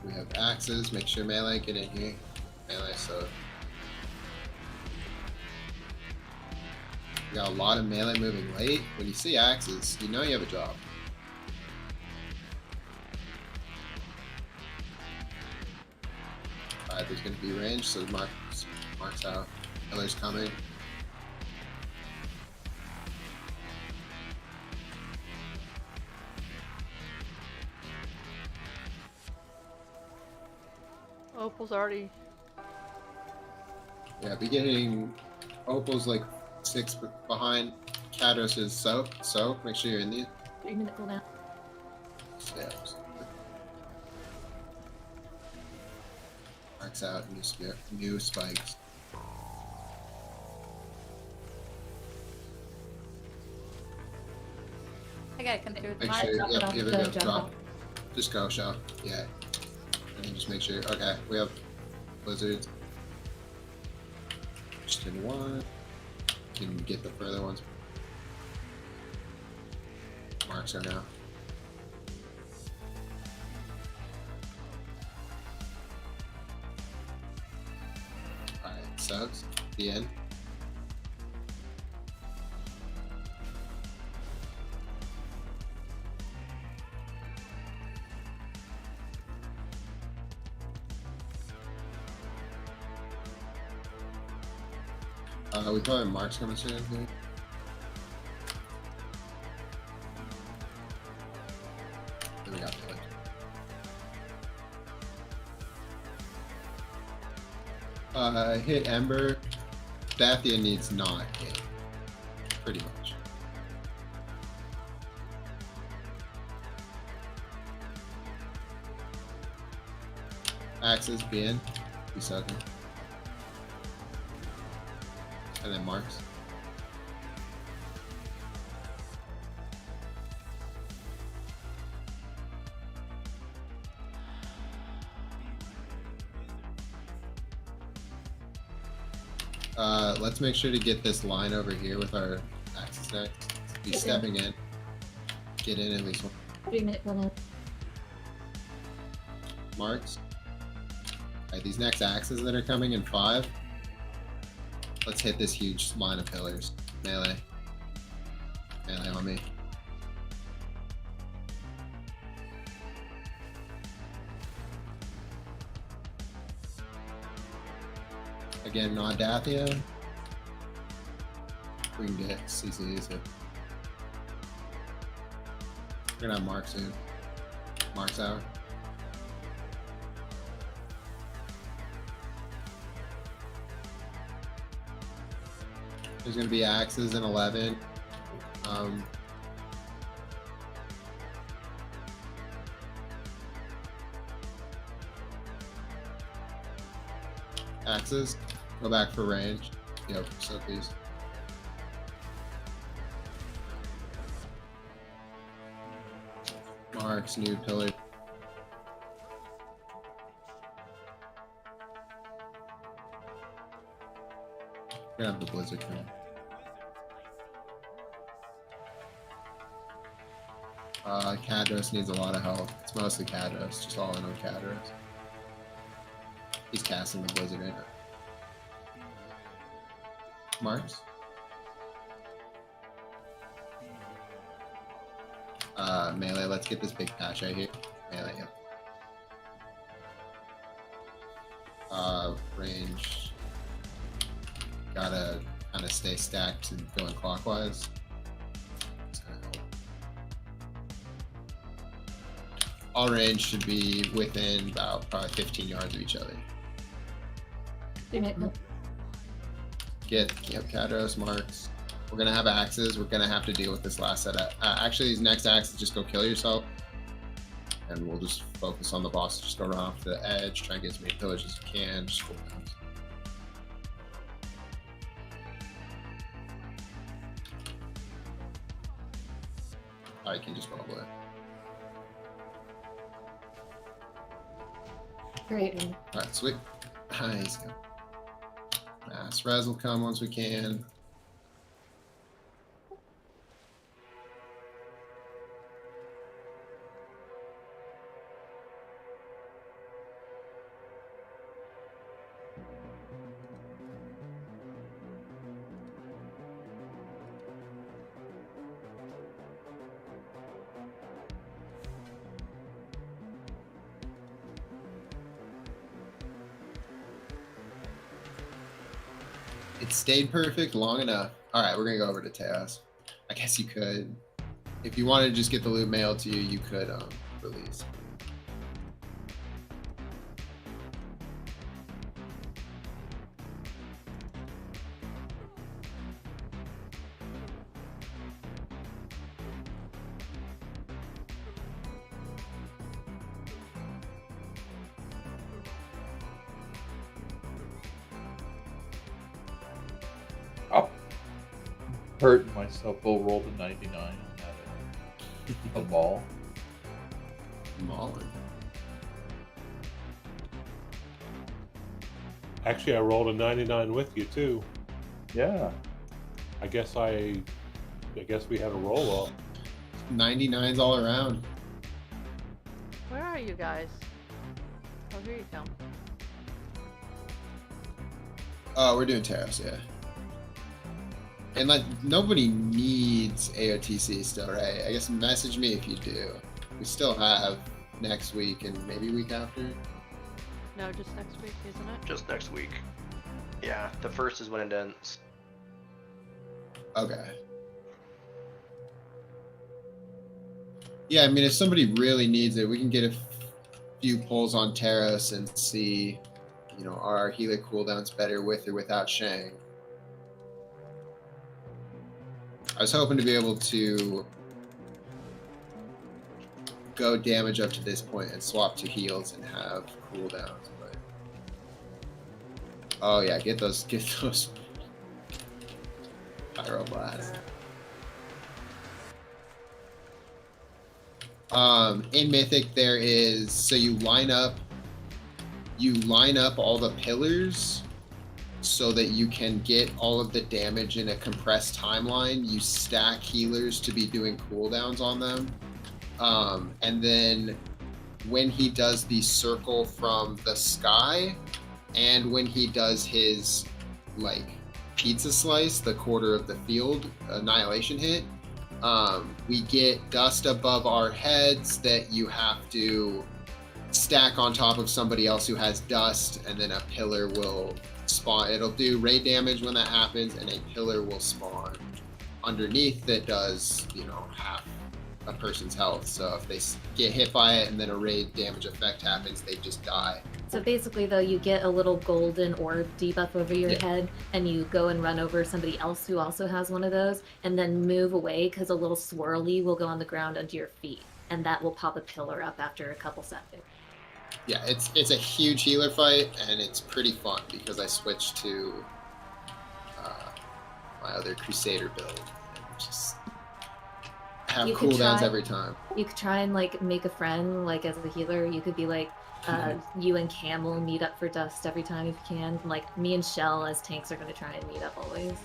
We have axes. Make sure melee get in here. Melee, so we got a lot of melee moving late. When you see axes, you know you have a job. Alright, there's gonna be range, so marks out. Pillars coming. Opal's already. Yeah, beginning. Opal's like 6 behind. Kados is soak. So make sure you're in these 3-minute cooldown. steps. Marks out new spikes. I gotta come through with Make my sure, drop it yep, off, give it go a jump drop. off. Just go, show. Yeah. And then just make sure. Okay, we have blizzards. Just in one. Can get the further ones. Marks are now. Alright, subs. The end. We probably have marks coming soon here. Then we got pillars. Hit Ember. Dathia needs not hit. Pretty much. Axes, be in. Be sucking. And then marks. Let's make sure to get this line over here with our axes next. Be stepping in. Get in at least one. 3-minute cooldown. Marks. Alright, these next axes that are coming in 5. Let's hit this huge line of pillars. Melee. Melee on me. Again, not Dathia. We can get CCs. We're gonna have Mark soon. Mark's out. There's gonna be axes in 11. Axes, go back for range. Yep, so please. Marks, new pillar. Gonna have the blizzard coming. Cadros needs a lot of help. It's mostly Cadros, just all in on Cadros. He's casting the blizzard right now. Marks? Melee, let's get this big patch right here. Melee, yep. Range. Gotta kind of stay stacked and going clockwise. It's gonna help. All range should be within about probably 15 yards of each other. 3-minute cooldown. Get Cadros, Marks. We're gonna have axes. We're gonna have to deal with this last set of actually these next axes, just go kill yourself. And we'll just focus on the boss. Just go run off the edge, try and get as many pillars as you can, just hold down. You can just go over there. Great. Alright, sweet. Nice. Mass res will come once we can. It stayed perfect long enough. All right, we're gonna go over to Teos. I guess you could, if you wanted to just get the loot mailed to you, you could release. I'm hurting myself. Bill rolled a 99 on that. A ball. Mauling. Actually, I rolled a 99 with you too. Yeah. I guess we have a roll off. 99s all around. Where are you guys? Oh, here you come. Oh, we're doing Teos, yeah. And like nobody needs AOTC still, right? I guess message me if you do. We still have next week and maybe week after. No, just next week, isn't it? Just next week. Yeah, the 1st is when it ends. Okay. Yeah, I mean, if somebody really needs it, we can get a few polls on Terrace and see, you know, are our healer cooldowns better with or without Shang? I was hoping to be able to go damage up to this point and swap to heals and have cooldowns, but oh yeah, get those Pyroblasts. In Mythic there is, so you line up all the pillars so that you can get all of the damage in a compressed timeline. You stack healers to be doing cooldowns on them. And then when he does the circle from the sky and when he does his like pizza slice, the quarter of the field annihilation hit, we get dust above our heads that you have to stack on top of somebody else who has dust, and then a pillar will spawn. It'll do raid damage when that happens, and a pillar will spawn underneath that does, you know, half a person's health. So if they get hit by it and then a raid damage effect happens, they just die. So basically, though, you get a little golden orb debuff over your head, and you go and run over somebody else who also has one of those, and then move away because a little swirly will go on the ground under your feet, and that will pop a pillar up after a couple seconds. Yeah, it's a huge healer fight, and it's pretty fun because I switched to my other Crusader build and just have cooldowns every time. You could try and like make a friend, like as a healer. You could be like, you and Cam will meet up for dust every time if you can. Like me and Shell as tanks are going to try and meet up always.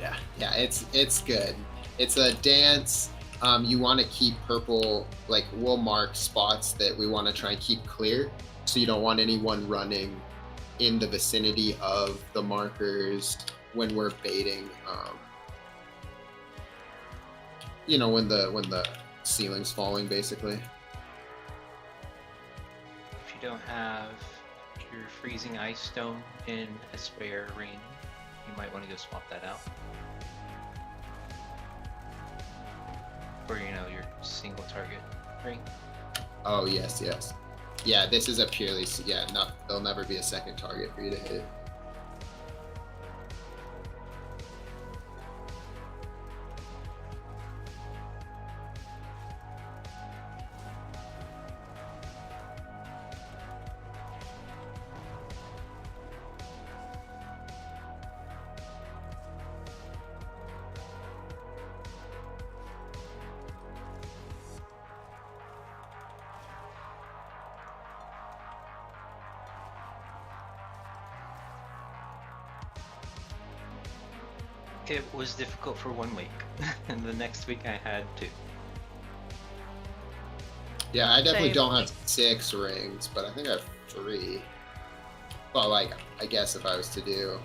Yeah, it's good. It's a dance. You want to keep purple, like we'll mark spots that we want to try and keep clear, so you don't want anyone running in the vicinity of the markers when we're baiting. You know, when the ceiling's falling, basically. If you don't have your freezing ice stone in a spare ring, you might want to go swap that out. Or, you know, your single target ring. Oh, yes. Yeah, this is a purely, there'll never be a second target for you to hit. It was difficult for 1 week, and the next week I had 2. Yeah, I definitely Same. don't have 6 rings, but I think I have 3. Well, like, I guess if I was to do,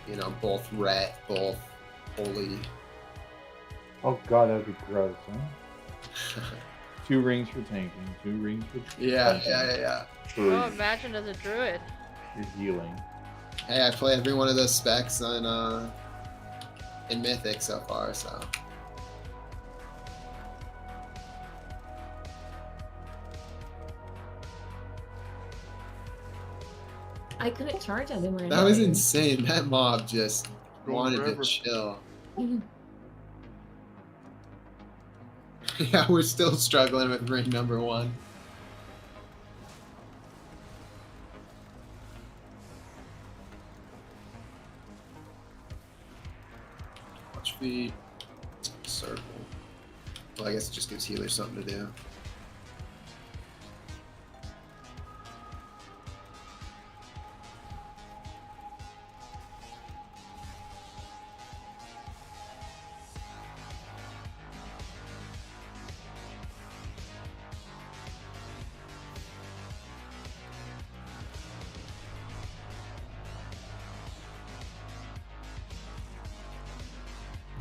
you know, both red, both holy. Oh god, that'd be gross, huh? 2 rings for tanking, 2 rings for Yeah, punching. yeah. Oh, imagine as a druid. You're healing. Hey, I play every one of those specs on in Mythic so far, so. I couldn't charge at him or That was anything. insane. That mob just Going wanted forever. to chill. Yeah, we're still struggling with ring number 1. Watch feet. Circle. Well, I guess it just gives healers something to do.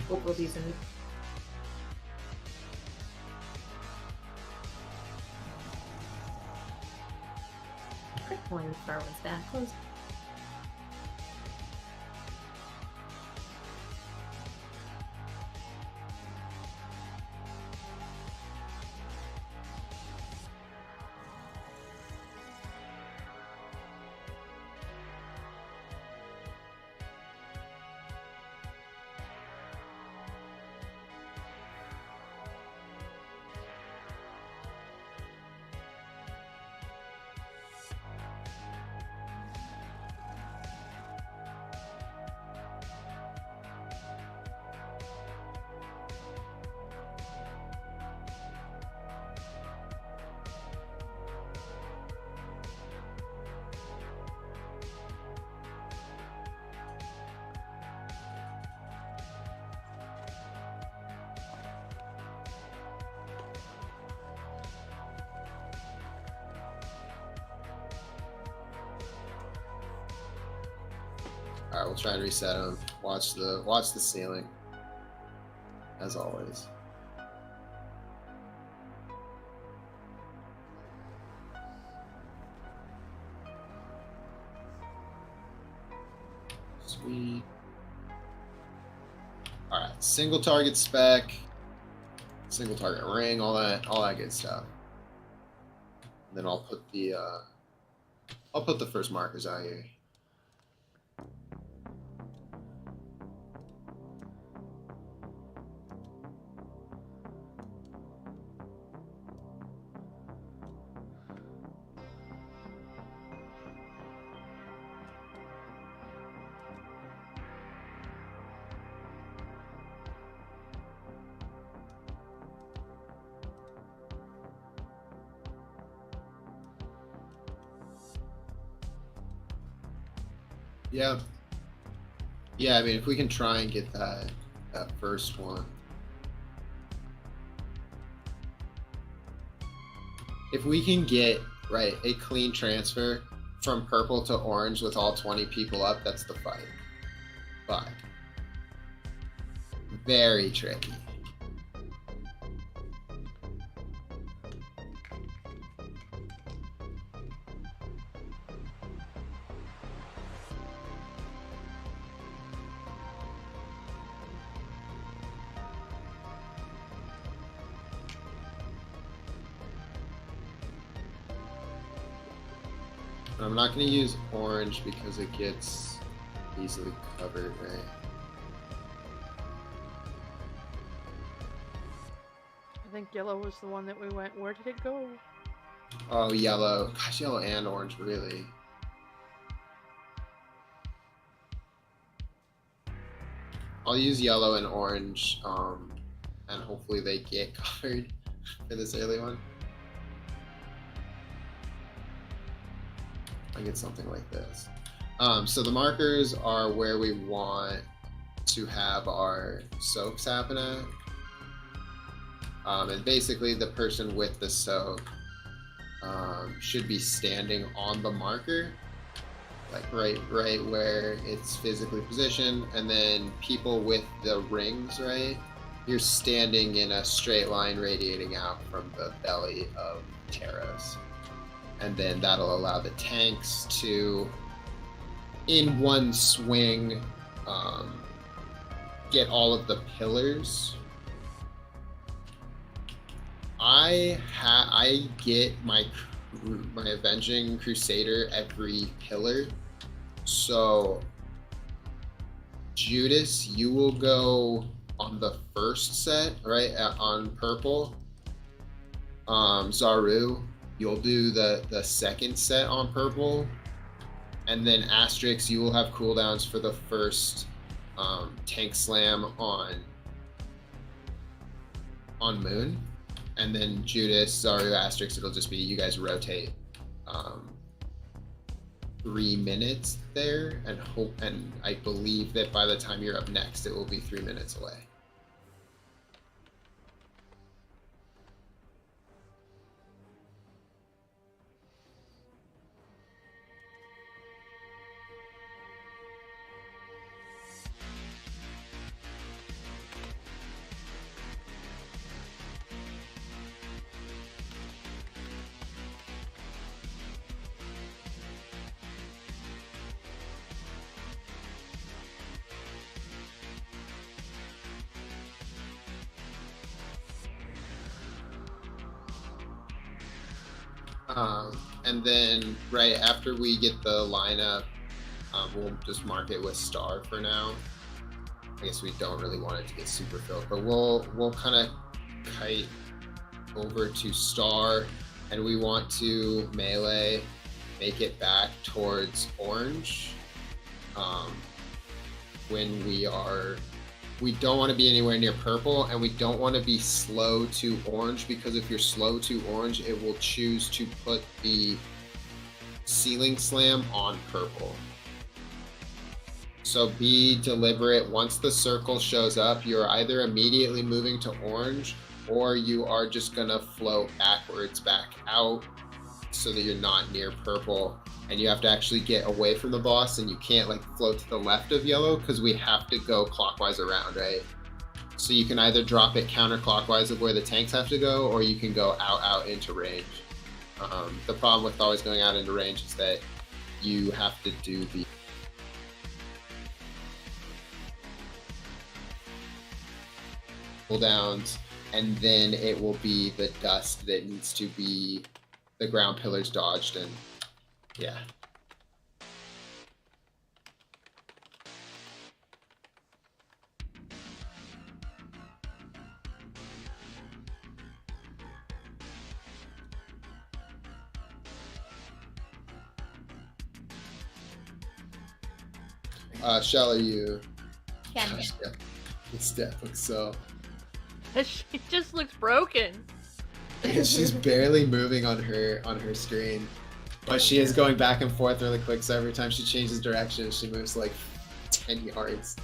Hope will be soon. Quick one, Darwin's back. Close. Alright, we'll try and reset him. Watch the ceiling. As always. Sweet. Alright, single target spec, single target ring, all that good stuff. And then I'll put the first markers out here. Yeah. Yeah, I mean, if we can try and get that first one. If we can get, right, a clean transfer from purple to orange with all 20 people up, that's the fight. But very tricky. I'm not going to use orange because it gets easily covered, right? I think yellow was the one that we went. Where did it go? Oh, yellow. Gosh, yellow and orange, really. I'll use yellow and orange, and hopefully they get covered for this early one. I get something like this. So the markers are where we want to have our soaks happen at. And basically the person with the soak should be standing on the marker, like right where it's physically positioned, and then people with the rings, right, You're standing in a straight line radiating out from the belly of Terra's. And then that'll allow the tanks to, in one swing, get all of the pillars. I get my Avenging Crusader every pillar. So Judas, you will go on the first set, right? On purple. Zaru, you'll do the second set on purple. And then Asterix, you will have cooldowns for the first tank slam on Moon. And then Judas, Zaru, Asterix, it'll just be you guys rotate 3 minutes there, and I believe that by the time you're up next, it will be 3 minutes away. And then right after we get the lineup, we'll just mark it with star for now. I guess we don't really want it to get super filled, but we'll kind of kite over to star, and we want to melee, make it back towards orange. When we don't want to be anywhere near purple, and we don't want to be slow to orange, because if you're slow to orange, it will choose to put the ceiling slam on purple. So be deliberate. Once the circle shows up, you're either immediately moving to orange, or you are just gonna float backwards back out so that you're not near purple. And you have to actually get away from the boss, and you can't like float to the left of yellow because we have to go clockwise around, right? So you can either drop it counterclockwise of where the tanks have to go, or you can go out into range. The problem with always going out into range is that you have to do the cooldowns, and then it will be the dust that needs to be the ground pillars dodged, and yeah. Shell, are you? Can Gosh, yeah. This step looks so. She just looks broken. She's barely moving on her screen, but she is going back and forth really quick. So every time she changes direction, she moves like 10 yards.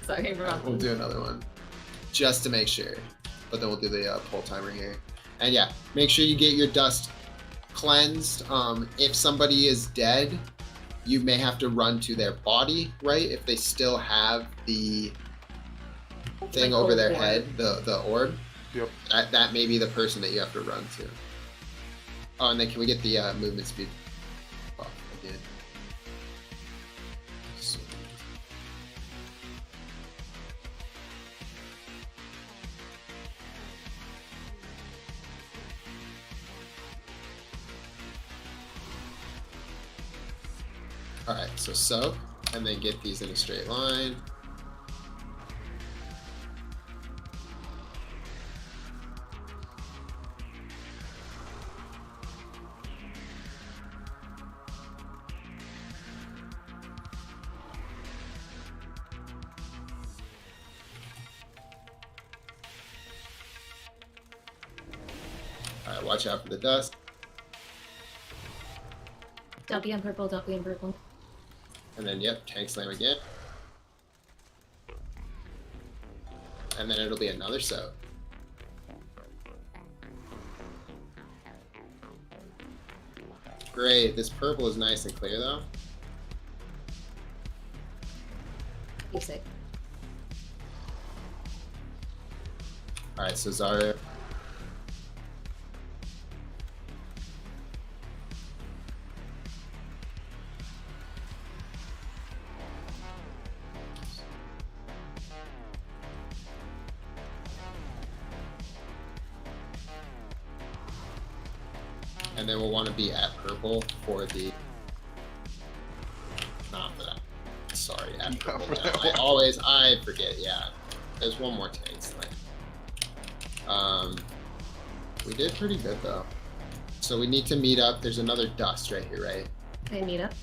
Sorry, Rob. We'll do another one just to make sure, but then we'll do the pull timer here. And yeah, make sure you get your dust cleansed. If somebody is dead, you may have to run to their body, right? If they still have the thing over their head, the orb. Yep. That may be the person that you have to run to. Oh, and then can we get the movement speed off again? So. All right, so soak, and then get these in a straight line. All right, watch out for the dust. Don't be on purple, don't be on purple. And then, yep, tank slam again. And then it'll be another soak. Great. This purple is nice and clear though. You're sick. All right, so Zarya. And then we'll want to be at purple for the. Not for that. Sorry, at purple. I forget. Yeah, there's one more tank slate. We did pretty good though. So we need to meet up. There's another dust right here, right? Okay, meet up.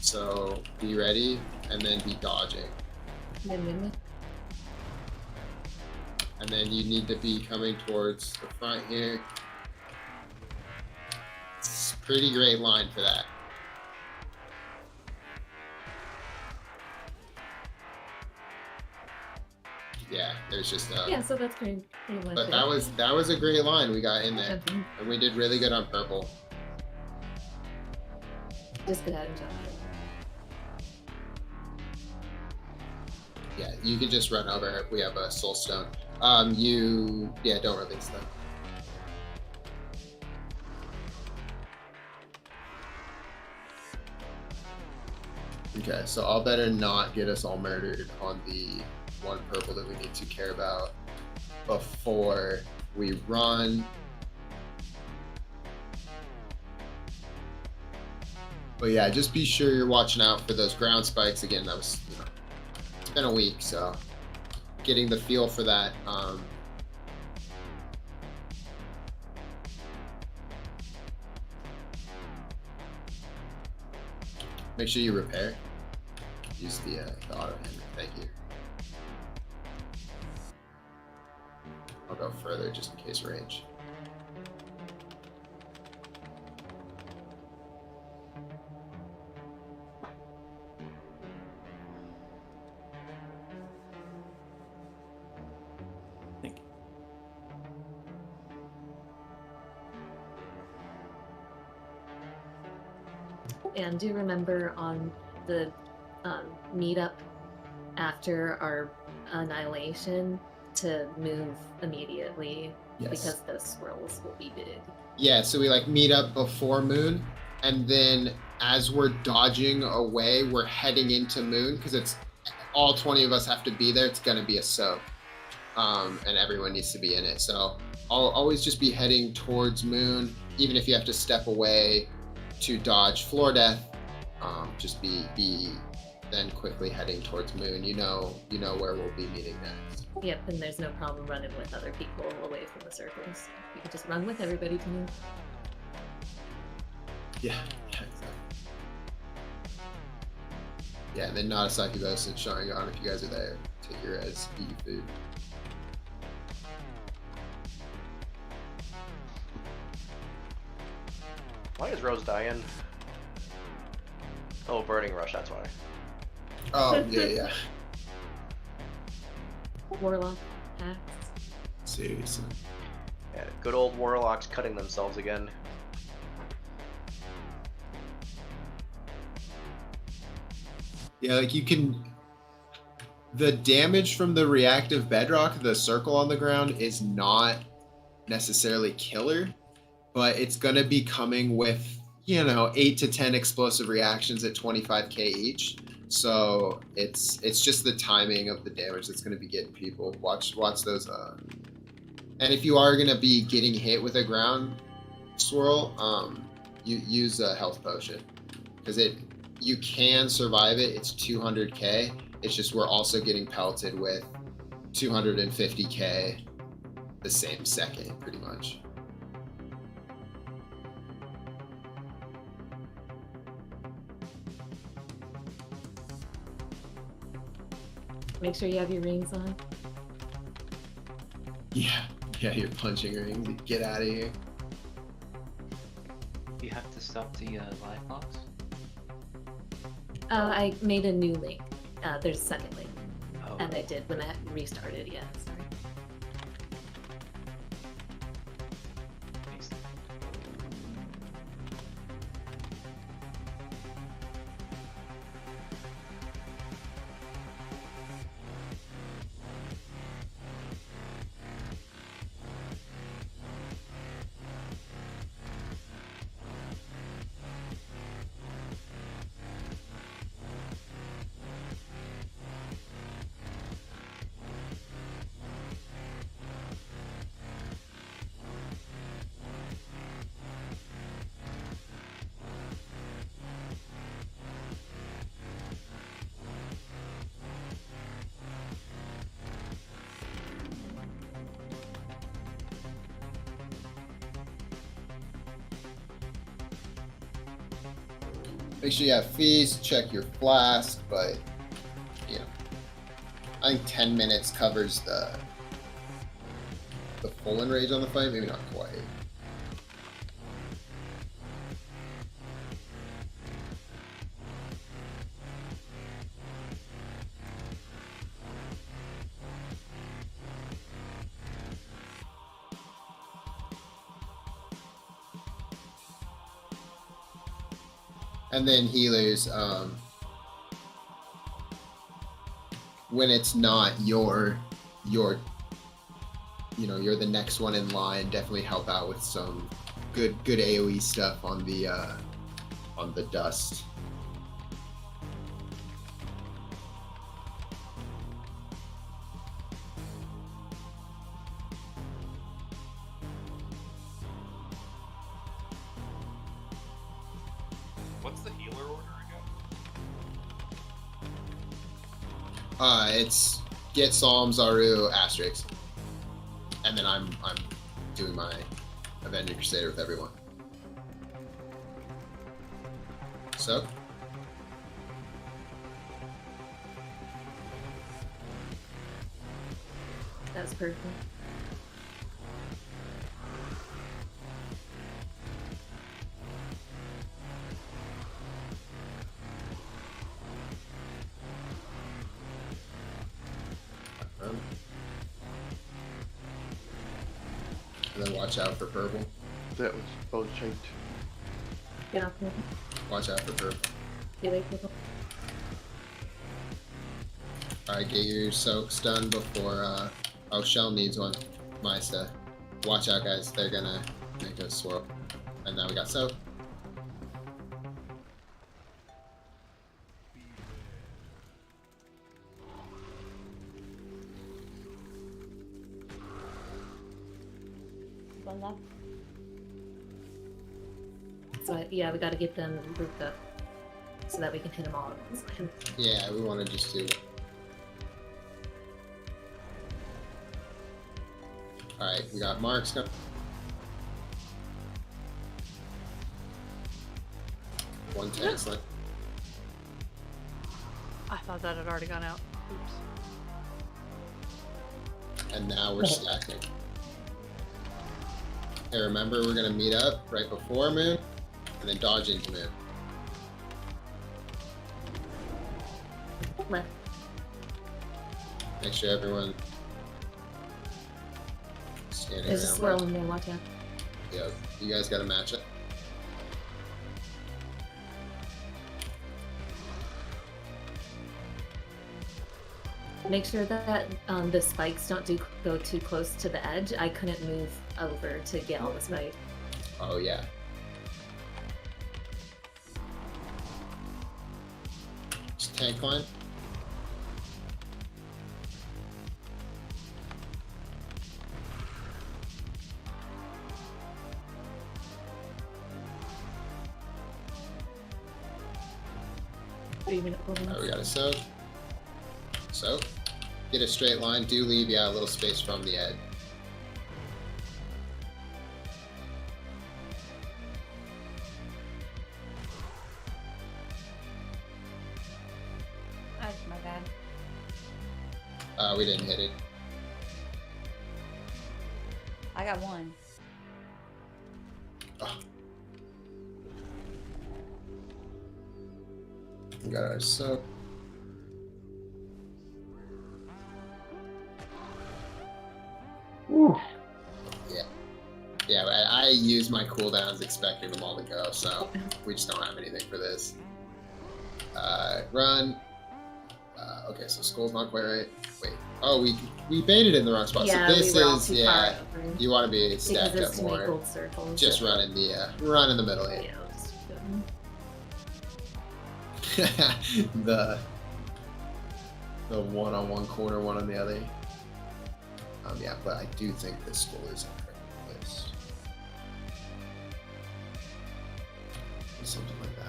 So be ready and then be dodging. Then. And then you need to be coming towards the front here. It's a pretty great line for that. Yeah, there's just a. Yeah, so that's pretty much But it. that was a great line we got in there, Okay. and we did really good on purple. Just go ahead and jump. Yeah, you can just run over if we have a soul stone. Don't release them. Okay, so I'll better not get us all murdered on the one purple that we need to care about before we run. But yeah, just be sure you're watching out for those ground spikes. Again, that was, it's been a week, so getting the feel for that. Make sure you repair. Use the auto hammer. Thank you. I'll go further just in case range. Thank you. And do remember on the meetup after our annihilation to move immediately because those swirls will be big. Yeah, so we like meet up before moon, and then as we're dodging away, we're heading into moon because it's all 20 of us have to be there. It's gonna be a soak, and everyone needs to be in it. So I'll always just be heading towards moon, even if you have to step away to dodge floor death. Just be then quickly heading towards moon. You know where we'll be meeting next. Yep, and there's no problem running with other people away from the circles. You can just run with everybody to move. Yeah, exactly. Yeah, and then not a Succubus and Sharingan if you guys are there. Take your res, eat your food. Why is Rose dying? Oh, Burning Rush, that's why. Oh, yeah. Warlock, axe. Seriously. Yeah, good old Warlocks cutting themselves again. Yeah, like you can. The damage from the reactive bedrock, the circle on the ground, is not necessarily killer, but it's gonna be coming with 8 to 10 explosive reactions at 25k each. So it's just the timing of the damage that's gonna be getting people. Watch those. And if you are gonna be getting hit with a ground swirl, you use a health potion because you can survive it. It's 200k. It's just we're also getting pelted with 250k the same second, pretty much. Make sure you have your rings on. Yeah, your punching rings. Get out of here. You have to stop the live box? I made a new link. There's a second link. Oh. And I did when I restarted, yeah, sorry. Makes Make sure you have feast, check your flask, but you know, I think 10 minutes covers the full enrage on the fight, maybe not quite. And then healers, when it's not you're the next one in line, definitely help out with some good AoE stuff on the dust. What's the healer order again? It's get Psalm, Zaru, Asterix. And then I'm doing my Avenger Crusader with everyone. So That's perfect. and then watch out for purple. That was both shaped. Get off me. Watch out for purple. Get away from me. Alright, get your soaks done before oh, Shell needs one. Mysta. Watch out guys, they're gonna make a swirl. And now we got soak. One left. So yeah, we gotta get them grouped up so that we can hit them all at once. Yeah, we wanna just do. Alright, we got marks coming. One Tesla. I thought that had already gone out. Oops. And now we're stacking. Hey, remember we're gonna meet up right before moon, and then dodge into moon. Left. Make sure everyone standing There's a around. swirl in there, watch out. Yeah, you guys gotta match it. Make sure that the spikes don't go too close to the edge. I couldn't move over to get all the spikes. Oh yeah. Just tank line. Alright, we got a soak. Soak. Get a straight line. Do leave a little space from the edge. That's my bad. We didn't hit it. I got one. Oh. We got our soak. Yeah, I use my cooldowns expecting them all to go, so we just don't have anything for this. Run. Okay, so skull's not quite right. Wait. Oh, we baited in the wrong spot. Yeah, so this we were all is too yeah. far over. You want to be Because stacked there's up too many more. gold circles. Just run in the middle here. Yeah, let's just go. the one on one corner, one on the other. Yeah, but I do think this skull is in the correct place. Something like that.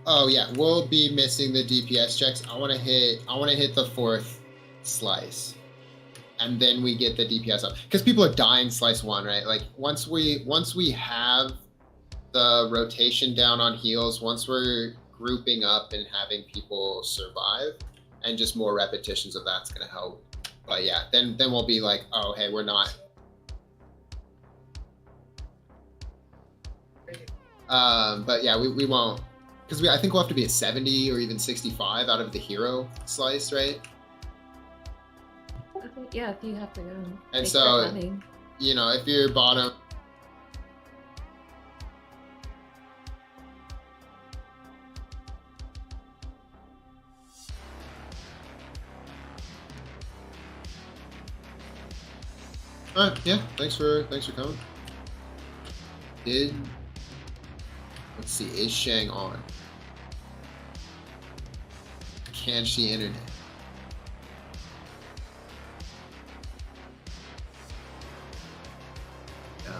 Oh yeah, we'll be missing the DPS checks. I want to hit the 4th slice, and then we get the DPS up because people are dying slice 1, right? Like once we have the rotation down on heals, once we're grouping up and having people survive, and just more repetitions of that's gonna help. But yeah, then we'll be like, oh hey, we're not. But yeah, we won't. Because I think we'll have to be at 70 or even 65 out of the hero slice, right? Okay, yeah, if you have to go. And Thanks so, for coming. you know, if you're bottom. All right, yeah, thanks for coming. Let's see, is Shang on? Can she internet? No.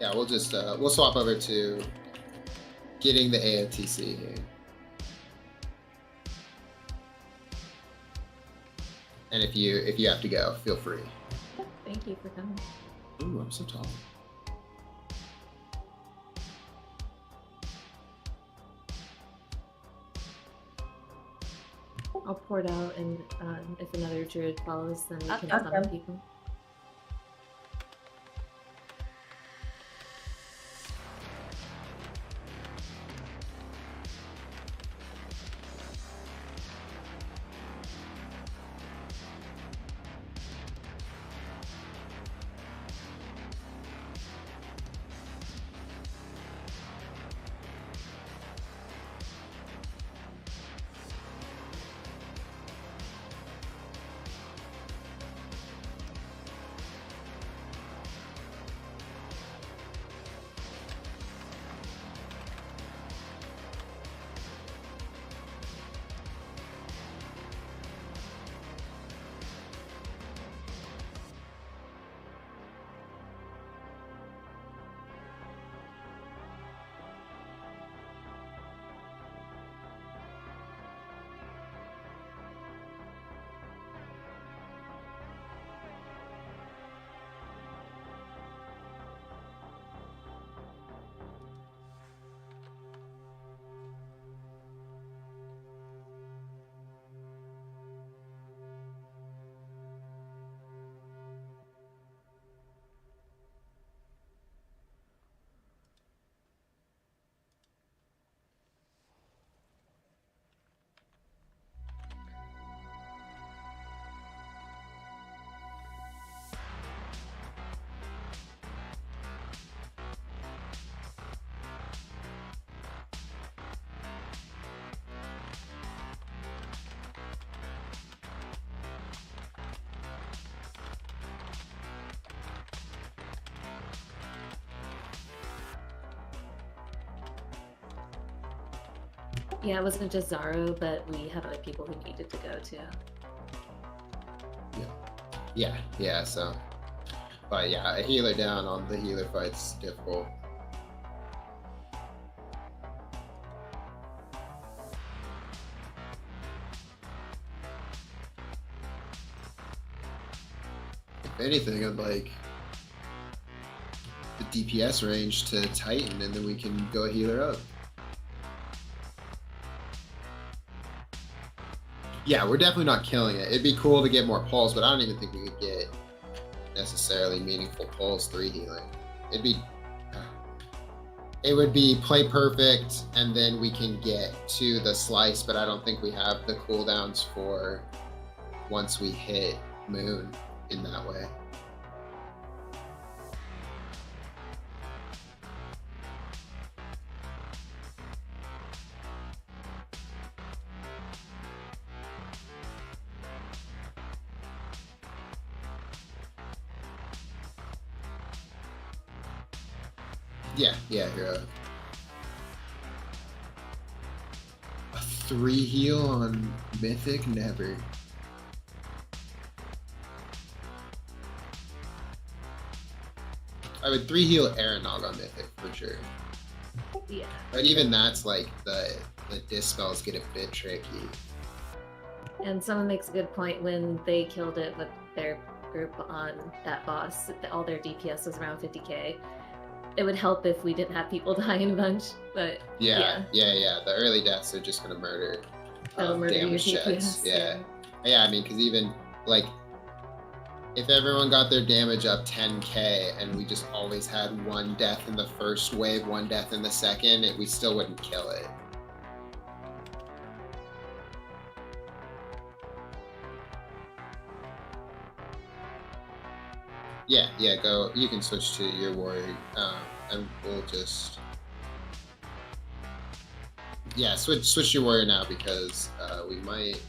Yeah, we'll just we'll swap over to getting the AOTC here. And if you have to go, feel free. Thank you for coming. Ooh, I'm so tall. I'll port out, and if another druid follows, then we can Okay. summon people. Yeah, it wasn't just Zaro, but we had other people who needed to go too. Yeah, so. But yeah, a healer down on the healer fight's difficult. If anything, I'd like the DPS range to tighten, and then we can go a healer up. Yeah, we're definitely not killing it. It'd be cool to get more pulls, but I don't even think we could get necessarily meaningful pulls 3 healing. It would be play perfect, and then we can get to the slice, but I don't think we have the cooldowns for once we hit moon in that way. Yeah, hero. A 3 heal on Mythic? Never. I would 3 heal Aranog on Mythic for sure. Yeah. But even that's like the dispels get a bit tricky. And someone makes a good point when they killed it with their group on that boss. All their DPS was around 50k. It would help if we didn't have people dying a bunch, but Yeah. The early deaths are just gonna murder. That'll murder your damage checks. DPS. Yeah, I mean, because even like if everyone got their damage up 10k and we just always had 1 death in the first wave, 1 death in the second, we still wouldn't kill it. Yeah, go. You can switch to your warrior, and we'll just switch to your warrior now because we might.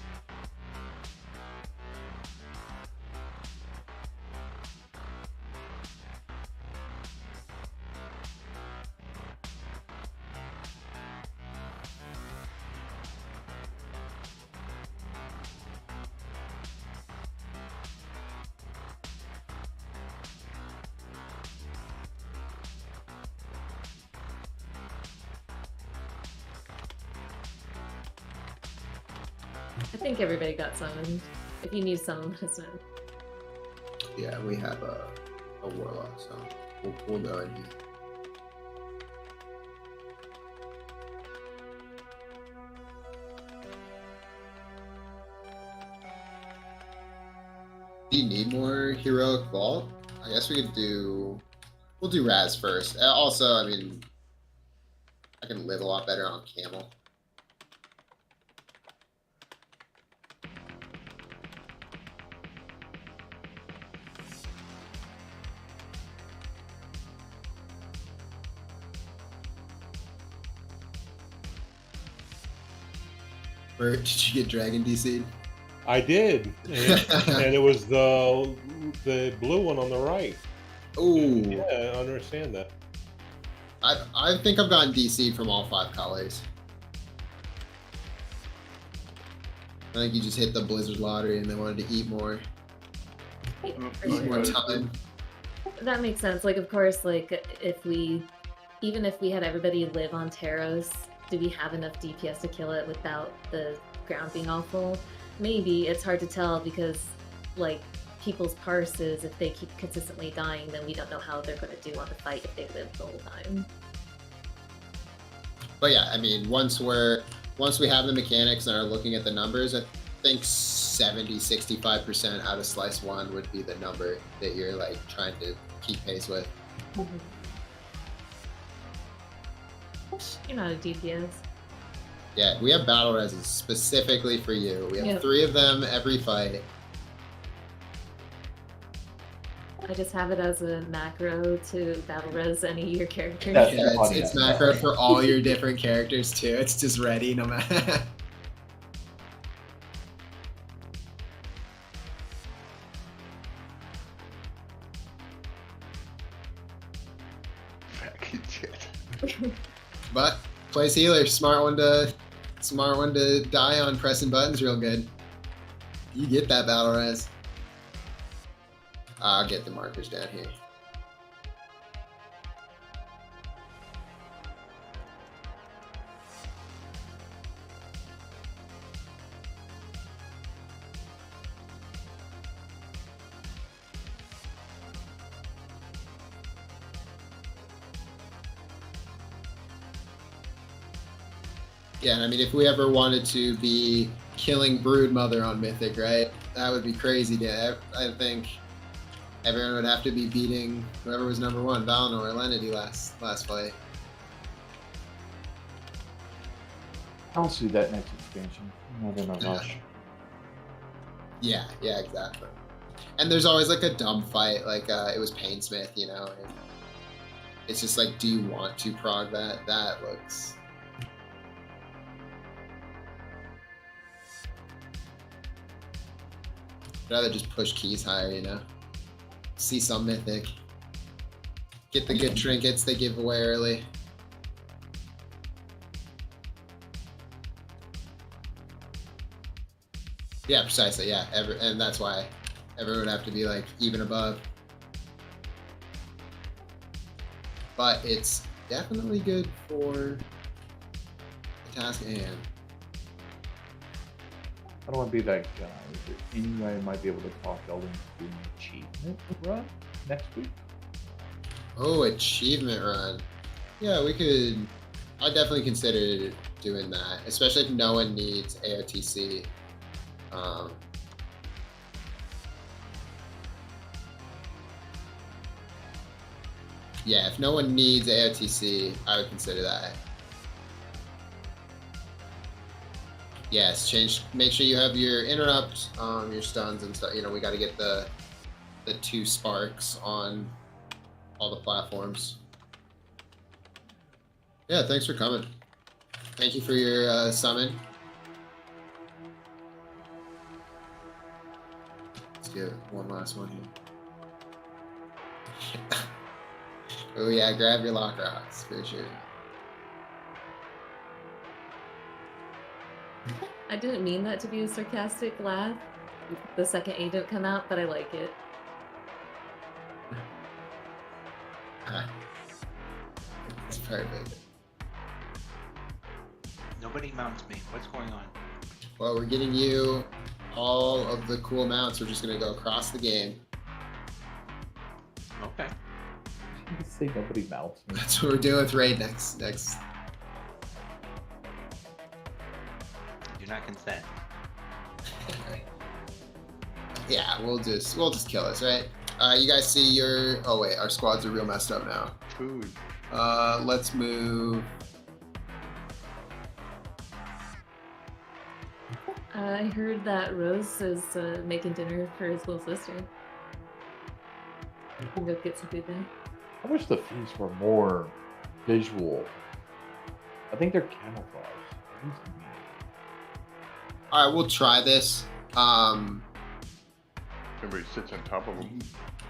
I think everybody got summoned. If you need someone, let us know. Yeah, we have a warlock, so we'll go in here. Do you need more heroic vault? I guess we'll do Raz first. Also, I mean, I can live a lot better on camel. Bert, did you get Dragon DC'd? I did, and it was the blue one on the right. Ooh. Yeah, I understand that. I think I've gotten DC'd from all 5 colors. I think you just hit the Blizzard lottery and they wanted to eat more. Eat more time. That makes sense. Like, of course, like even if we had everybody live on Taros, do we have enough DPS to kill it without the ground being all full? Maybe. It's hard to tell because, like, people's parses, if they keep consistently dying, then we don't know how they're going to do on the fight if they live the whole time. But yeah, I mean, once we have the mechanics and are looking at the numbers, I think 70-65% out of slice 1 would be the number that you're like trying to keep pace with. Mm-hmm. You're not a DPS. Yeah, we have battle reses specifically for you. We have 3 of them every fight. I just have it as a macro to battle res any of your characters. Yeah, it's macro for all your different characters too. It's just ready no matter. But plays healer, smart one to die on pressing buttons real good. You get that battle res. I'll get the markers down here. Yeah, and I mean, if we ever wanted to be killing Broodmother on Mythic, right? That would be crazy. I think everyone would have to be beating whoever was number 1, Valinor or Lenity last fight. I'll see that next expansion. Not in a rush. Yeah, exactly. And there's always like a dumb fight, like it was Painsmith, you know. And it's just like, do you want to prog that? That looks. I'd rather just push keys higher, you know. See some Mythic. Get the good trinkets they give away early. Yeah, precisely. Yeah, and that's why everyone would have to be like even above. But it's definitely good for the task at hand. I don't want to be that guy. Is there any way I might be able to talk Elden to an achievement run next week? Oh, achievement run. Yeah, we could. I'd definitely consider doing that, especially if no one needs AOTC. Yeah, if no one needs AOTC, I would consider that. Yes, make sure you have your interrupt, your stuns and stuff. You know, we got to get the 2 sparks on all the platforms. Yeah, thanks for coming. Thank you for your summon. Let's get one last one here. Oh yeah, grab your lock rocks for sure. I didn't mean that to be a sarcastic laugh the second agent come out, but I like it. It's perfect. Nobody mounts me. What's going on? Well, we're getting you all of the cool mounts. We're just gonna go across the game. Okay. You say nobody mounts me. That's what we're doing with raid next. Do not consent. Yeah, we'll just kill us, right? You guys see your. Oh wait, our squads are real messed up now. Food. Let's move. I heard that Rose is making dinner for his little sister. You can go get some food there. I wish the feasts were more visual. I think they're camouflaged. All right, we'll try this. Everybody sits on top of them.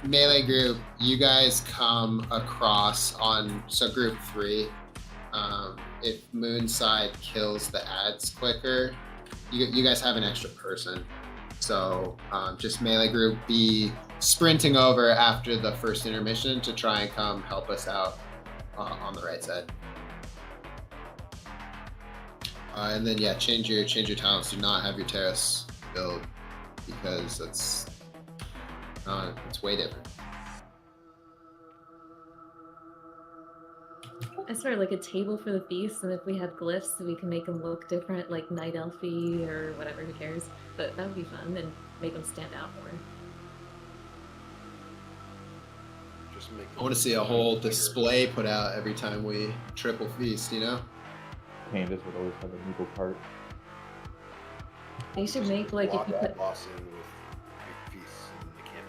Melee group, you guys come across on group 3. If Moonside kills the ads quicker, you guys have an extra person. So just melee group be sprinting over after the first intermission to try and come help us out on the right side. And then yeah, change your talents. Do not have your terrace build because it's way different. I started like a table for the feast, and if we had glyphs, we can make them look different, like night elfy or whatever. Who cares? But that would be fun and make them stand out more. Just make I want to see a whole display put out every time we triple feast. You know. Pandas would always have a noodle cart. They should make like if you put. boss in with big feasts and they can't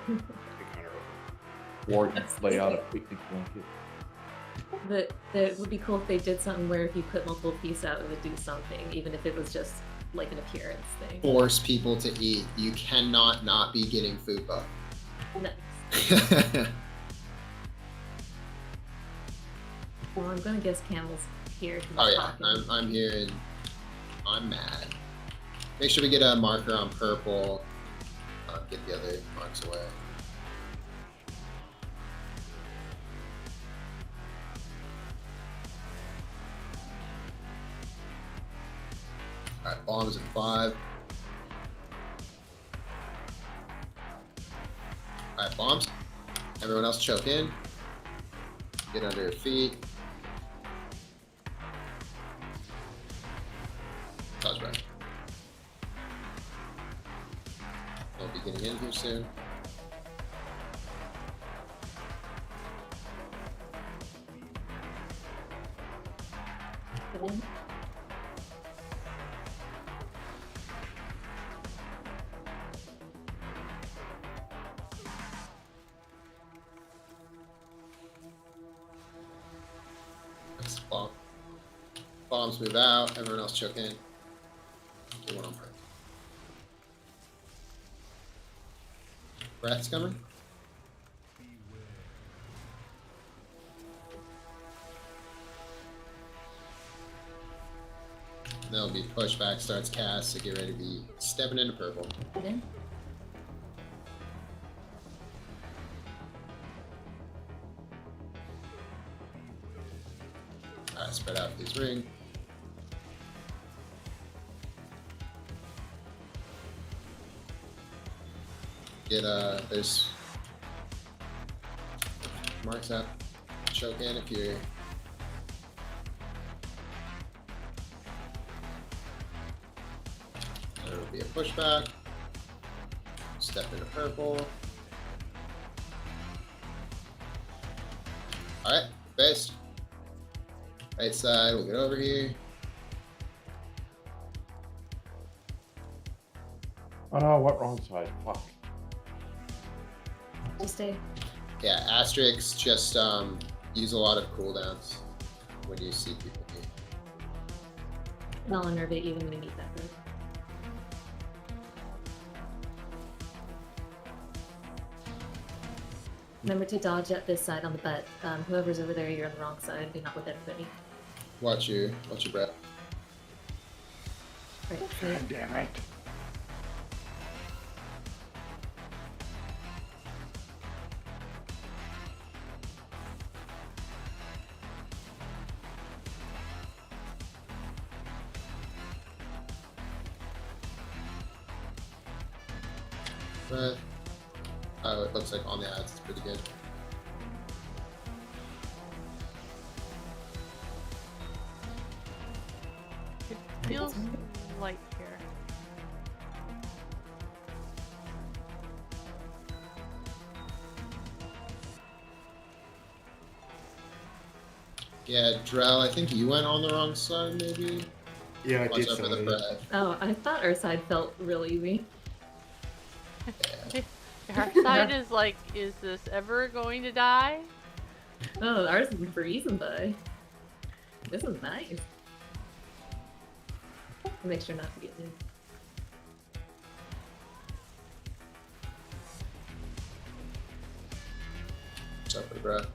move. Big hunter over. Or you lay out a picnic blanket. But it would be cool if they did something where if you put multiple pieces out, it would do something, even if it was just like an appearance thing. Force people to eat. You cannot not be getting food buff. Nice. Well, I'm gonna guess Camel's here. Oh yeah, I'm here and I'm mad. Make sure we get a marker on purple. Get the other marks away. Alright, bombs at 5. Alright, bombs. Everyone else choke in. Get under your feet. Dodge back. We'll be getting in here soon. Next bomb. Bombs move out. Everyone else choke in. Do one on breath. Breath's coming. There'll be pushback starts cast, so get ready to be stepping into purple. Okay. Alright, spread out this ring. Get there's marks up. Choke in if you're There'll be a pushback. Step into purple. Alright, base. Right side, we'll get over here. Oh, what wrong side? Fuck. Just stay. Yeah, asterisks just use a lot of cooldowns when you see people here. I'll unnervate you when we meet that group. Remember to dodge at this side on the butt. Whoever's over there, you're on the wrong side. Be not with everybody. Watch your breath. Right. God damn it. Breath. Oh, it looks like on the ads it's pretty good. It feels light here. Yeah, Drell, I think you went on the wrong side, maybe? Yeah, I Watch did out for some the of it. breath. Oh, I thought our side felt real easy. Our side is like, is this ever going to die? Oh, ours is breezing by. This is nice. Make sure not to get in. Watch out for the breath.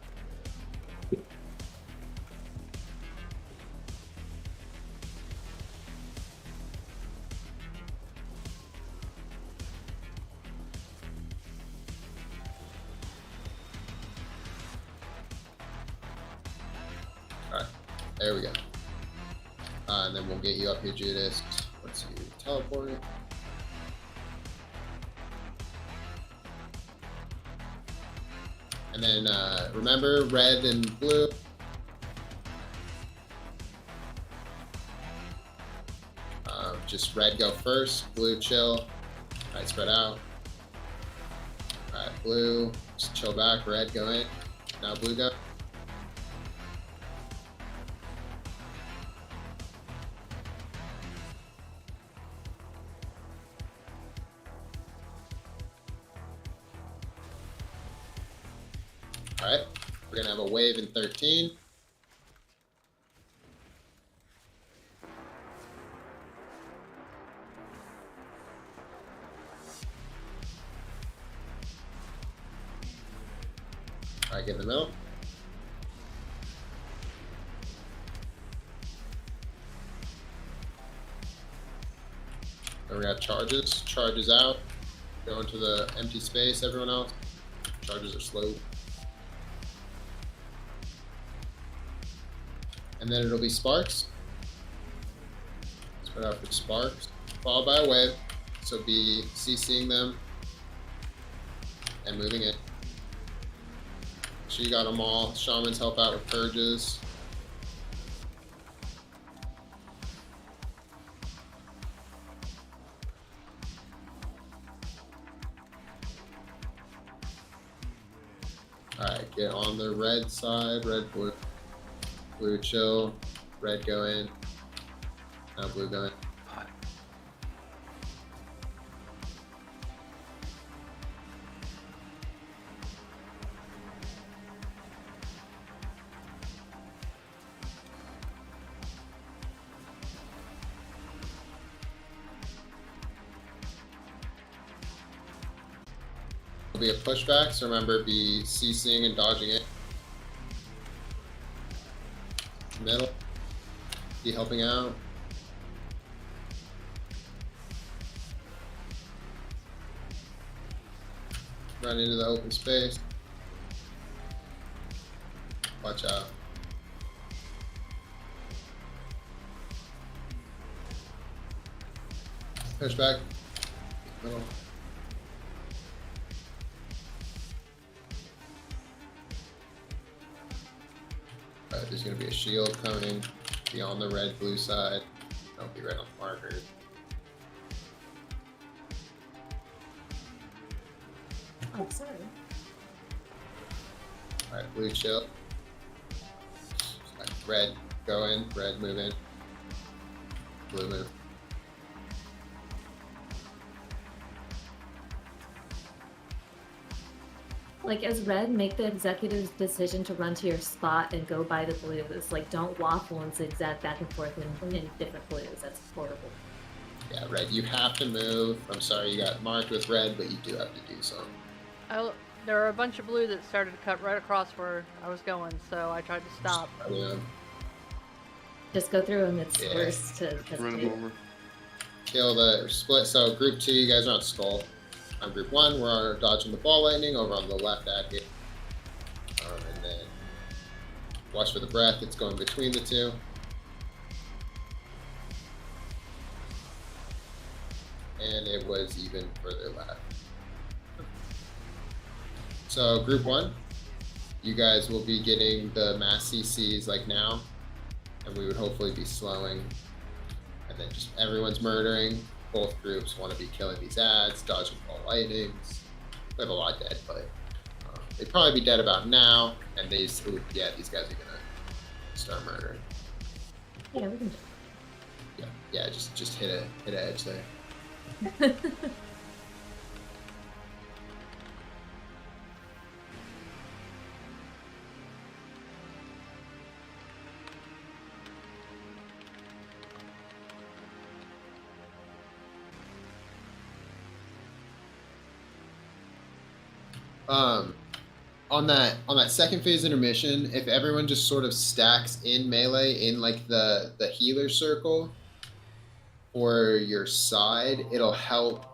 Alright, there we go. And then we'll get you up here, Judas. Once you teleport. And then remember red and blue. Just red go first, blue chill. Alright, spread out. Alright, blue, just chill back, red go in. Now blue go. Alright, we're gonna have a wave in 13. Alright, get in the middle. Then we got charges. Charges out. Go into the empty space, everyone else. Charges are slow. And then it'll be sparks. Spread out for sparks. Followed by a wave. So be CCing them and moving it. So you got them all. Shamans help out with purges. Alright, get on the red side. Red, blue. Blue chill. Red go in. Now blue go in. There'll be a pushback, so remember be CCing and dodging it. Middle, be helping out. Run into the open space. Watch out. Push back. Middle. Alright, there's gonna be a shield coming. Be on the red blue side. Don't be right on the marker. Oh, sorry. Alright, blue chill. Red, go in. Red, move in. Blue, move. Like, as red, make the executive's decision to run to your spot and go by the blues. Like, don't waffle and zigzag back and forth in different blues. That's horrible. Yeah, red, you have to move. I'm sorry you got marked with red, but you do have to do so. There are a bunch of blue that started to cut right across where I was going, so I tried to stop. Yeah. Just go through them. It's Yeah. worse to Run them over. Kill the split. So group 2, you guys are on skull. On group 1, we're dodging the ball lightning over on the left at here. And then watch for the breath. It's going between the two. And it was even further left. So group 1, you guys will be getting the mass CCs like now, and we would hopefully be slowing, and then just everyone's murdering. Both groups want to be killing these ads, dodging ball lightnings. We have a lot dead, but they'd probably be dead about now, and these guys are gonna start murdering. Yeah, we can. Yeah, just hit a edge there. On that second phase intermission, if everyone just sort of stacks in melee in like the healer circle or your side, it'll help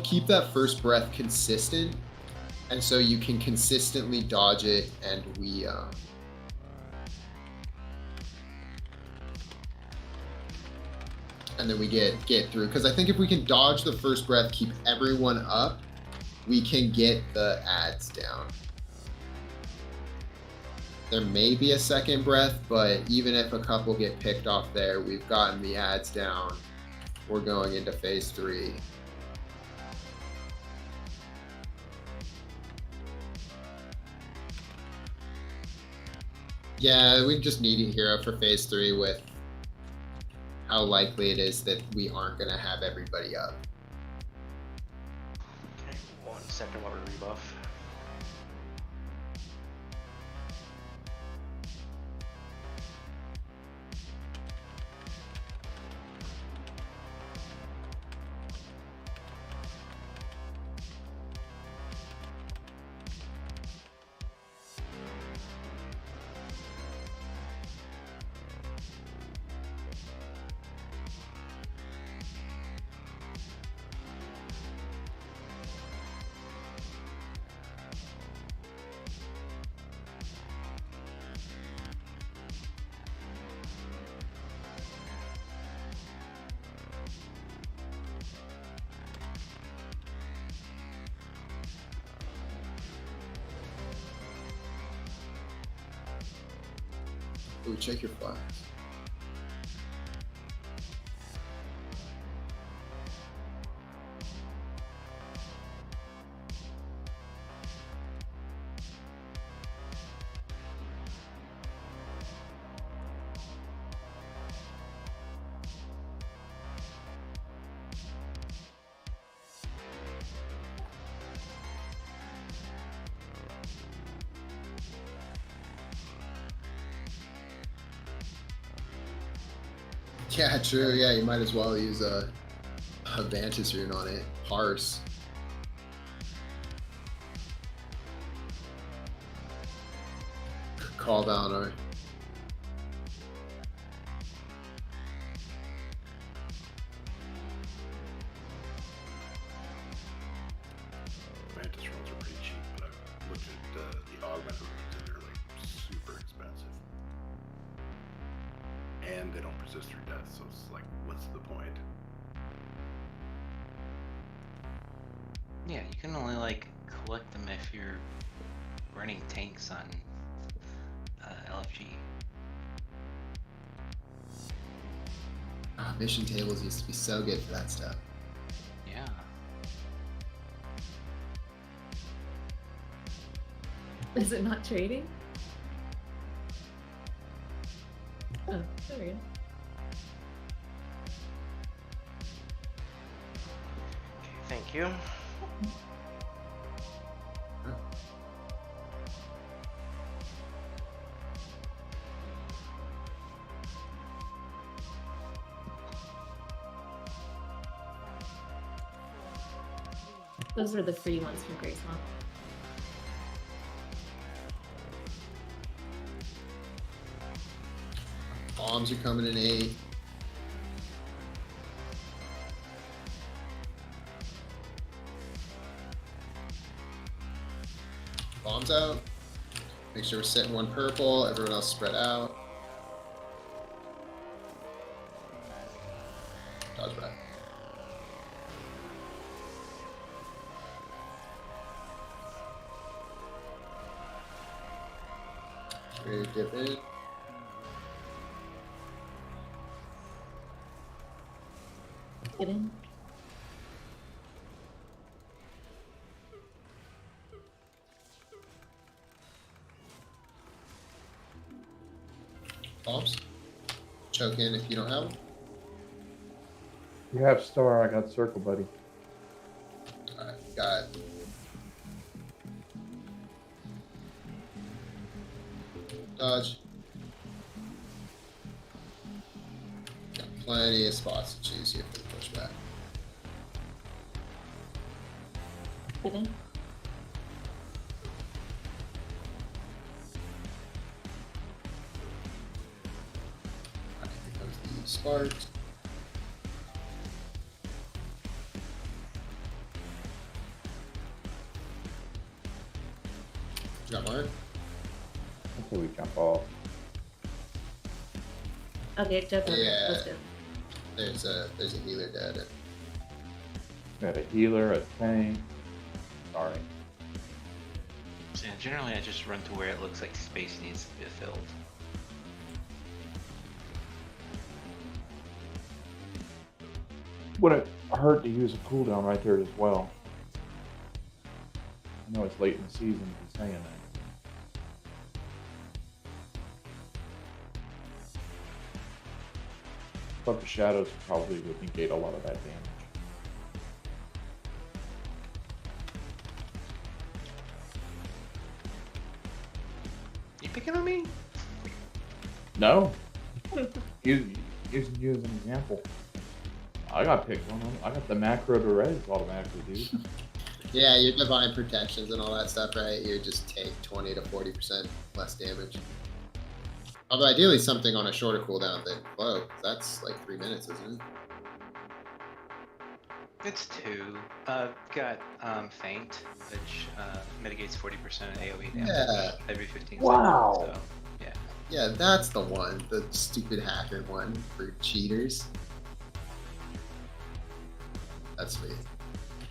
keep that first breath consistent, and so you can consistently dodge it, and we and then we get through, because I think if we can dodge the first breath, keep everyone up, we can get the ads down. There may be a second breath, but even if a couple get picked off there, we've gotten the ads down. We're going into phase 3. Yeah, we just need a hero for phase 3 with how likely it is that we aren't going to have everybody up. Okay, 1 second while we rebuff. Ooh, check your flags. Yeah, true. Yeah, you might as well use a Vantage rune on it. Parse. Call down or and they don't persist through death. So it's like, what's the point? Yeah, you can only like collect them if you're running tanks on LFG. Mission tables used to be so good for that stuff. Yeah. Is it not trading? Oh, there we go. Okay, thank you. Those are the free ones from Grace Swamp. Bombs are coming in 8. Bombs out. Make sure we're setting one purple, everyone else spread out. Dodge back. Ready to dip in. Get in. Bombs. Choke in if you don't have them. You have star, I got circle, buddy. Alright, got it. Dodge. Got plenty of spots to choose here for the pushback. Get in. Alright, here comes the sparks. Got mine. Until we jump off. Okay, definitely. Yeah. Let's go. There's a healer dead. Got a healer, a tank. Sorry. So yeah, generally I just run to where it looks like space needs to be filled. Would it hurt to use a cooldown right there as well? I know it's late in the season to be saying that. But the shadows probably would negate a lot of that damage. You picking on me? No. Using you as an example. I got picked on. I got the macro to res automatically, dude. Yeah, your divine protections and all that stuff, right? You just take 20 to 40% less damage. Although ideally something on a shorter cooldown than cloak. That's like 3 minutes, isn't it? It's 2. Got Faint, which mitigates 40% of AoE damage Yeah. every 15 Wow. seconds. So, yeah. Yeah, that's the one. The stupid hacker one for cheaters. That's sweet.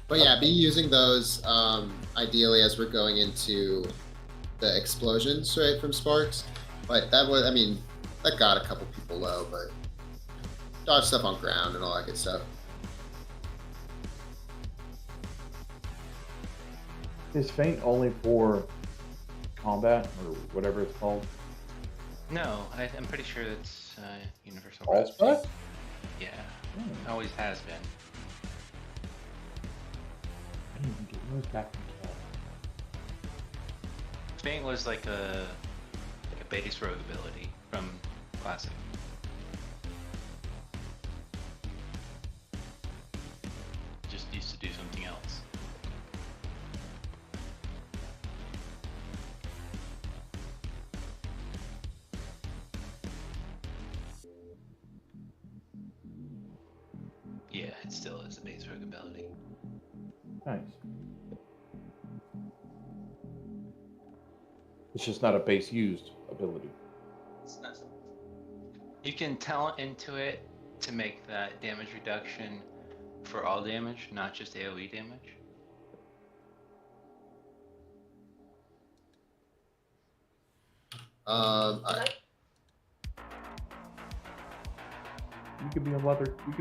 But yeah, be using those ideally as we're going into the explosions, right, from Sparks. But that was, I mean, that got a couple people low, but dodge stuff on ground and all that good stuff. Is Feint only for combat or whatever it's called? No, I'm pretty sure it's universal. All res. stuff? Yeah, Hmm. always has been. I didn't even get those back in Cal. Faint was like a base rogue ability from Classic. Just used to do something else. Yeah, it still is a base rogue ability. Nice. It's just not a base used ability. It's not. You can talent into it to make that damage reduction for all damage, not just AoE damage. Alright. You could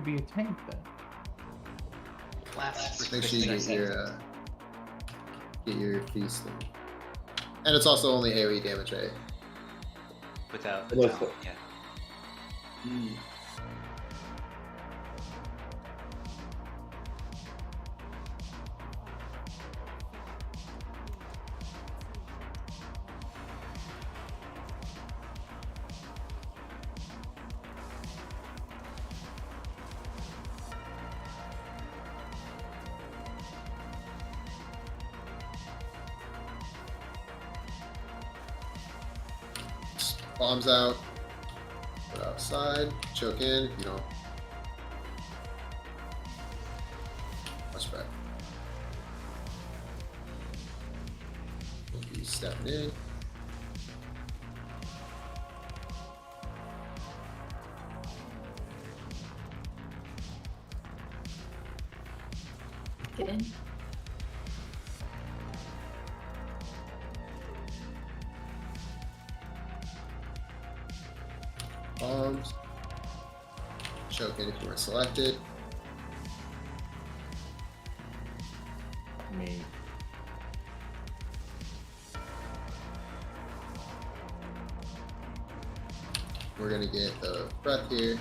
be a tank then. Last Make sure you get your feasting. And it's also only AoE damage, right? without the Unless talent, yeah. Bombs out. Put outside. Choke in. You know. Watch back. You stepping in. Get in. Bombs. Choke in if you were selected. Me. We're gonna get the breath here.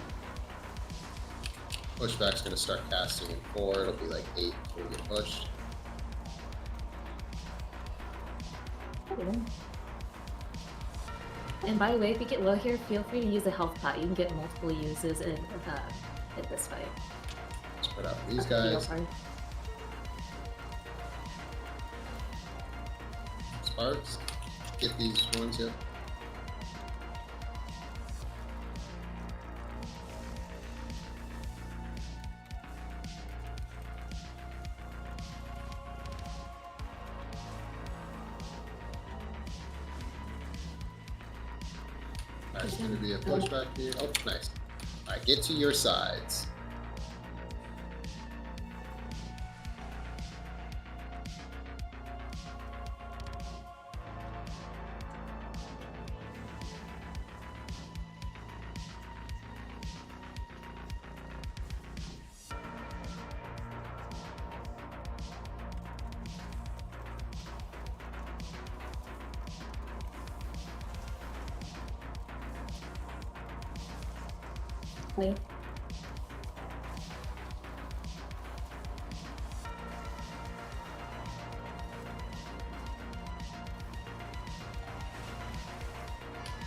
Pushback's gonna start casting in 4. It'll be like 8 before we get pushed. And by the way, if you get low here, feel free to use a health pot. You can get multiple uses in this fight. Spread out these Heal guys. part. Sparks. Get these ones here. There's going to be a pushback here. Oh, nice. Alright, get to your sides. Wait.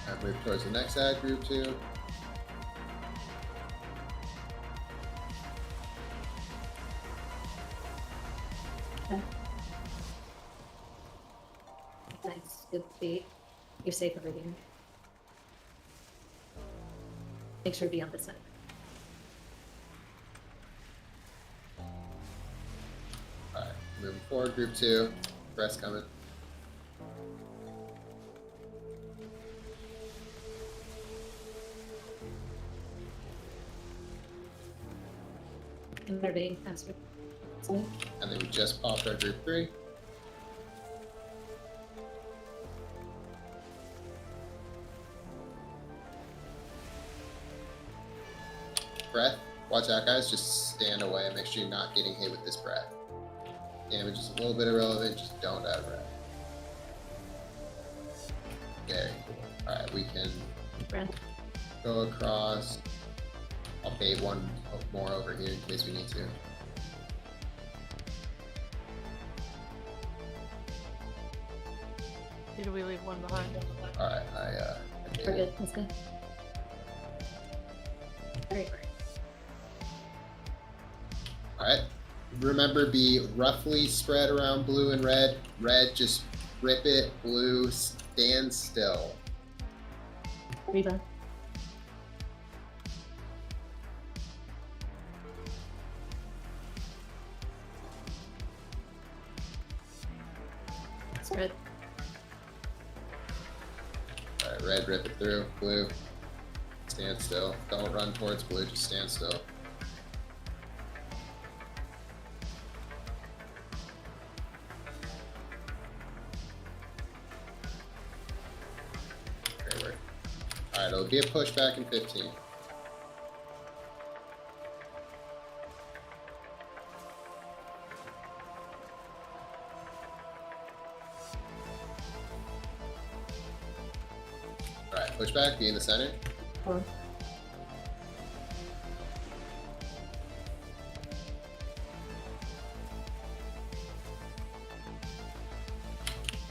Alright, move towards the next ad group too. Okay. Nice. Good beat. You're safe over here. Make sure to be on this side. Alright, moving forward, group 2. Breath's coming. And they're being faster. And then we just popped our group 3. Breath. Watch out, guys. Just stand away and make sure you're not getting hit with this breath. Damage is a little bit irrelevant. Just don't die breath. Very cool. Alright, we can Breath. go across. I'll bait one more over here in case we need to. Did we leave one behind? Alright, I We're good. That's good. Alright. Alright. Remember, be roughly spread around blue and red. Red, just rip it. Blue, stand still. Reba. Spread. Alright, red, rip it through. Blue. Stand still. Don't run towards blue, just stand still. Great work. Alright, it'll be a pushback in 15. Alright, pushback, be in the center. Or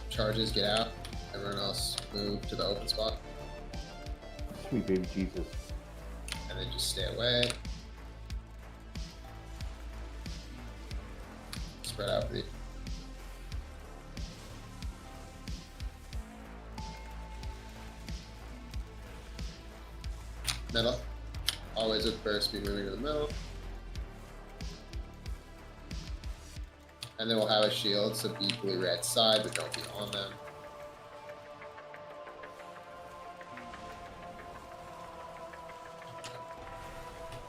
Charges, get out. Everyone else move to the open spot. Sweet baby Jesus. And then just stay away. Spread out the middle. Always with burst, be moving to the middle. And then we'll have a shield, so be blue red side, but don't be on them.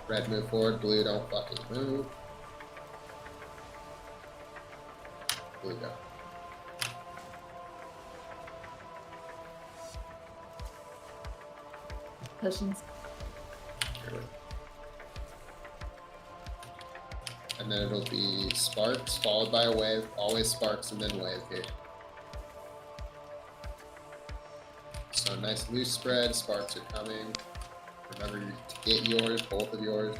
Red move forward, blue don't fucking move. Blue go. potions. And then it'll be sparks, followed by a wave. Always sparks and then wave here. So nice loose spread, sparks are coming. Remember to get yours, both of yours.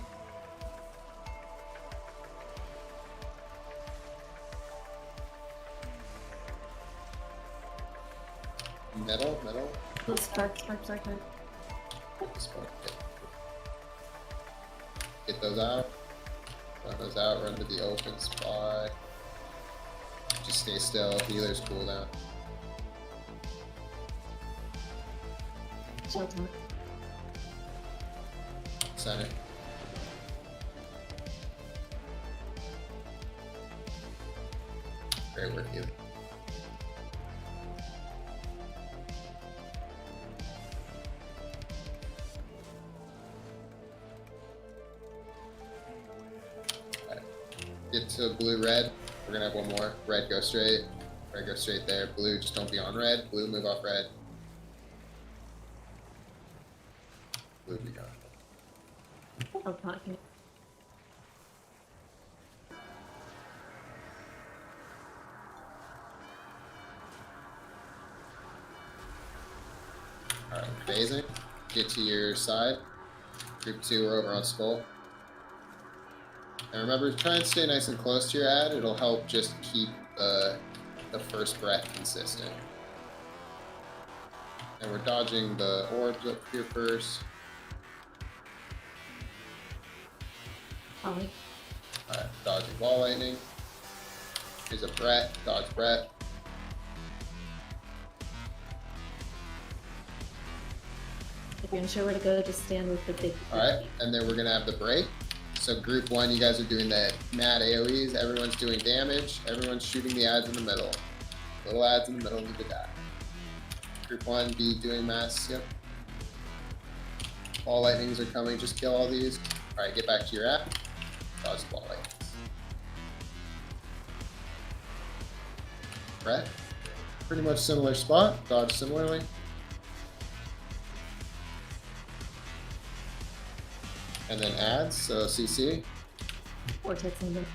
Middle. Oh, spark. Spark. Get those out. Run those out, run to the open spot. Just stay still, healer's cooldown. Shelter. Center. Great work, healer. Get to blue red. We're gonna have one more. Red go straight. Red go straight there. Blue just don't be on red. Blue move off red. Blue be gone. Oh, talking. Alright, phasing. Get to your side. Group 2, we're over on Skull. And remember, try and stay nice and close to your ad. It'll help just keep the first breath consistent. And we're dodging the orbs up here first. Ollie. Alright, dodging ball lightning. Here's a Brett, dodge Brett. If you're unsure where to go, just stand with the big. Alright, and then we're gonna have the break. So group 1, you guys are doing the mad AoEs, everyone's doing damage, everyone's shooting the ads in the middle. Little ads in the middle need to die. Group 1, be doing mass, yep. Ball lightnings are coming, just kill all these. Alright, get back to your ad. Dodge the ball lightnings. Brett, pretty much similar spot, dodge similarly. And then ads, so CC. Vortex in them.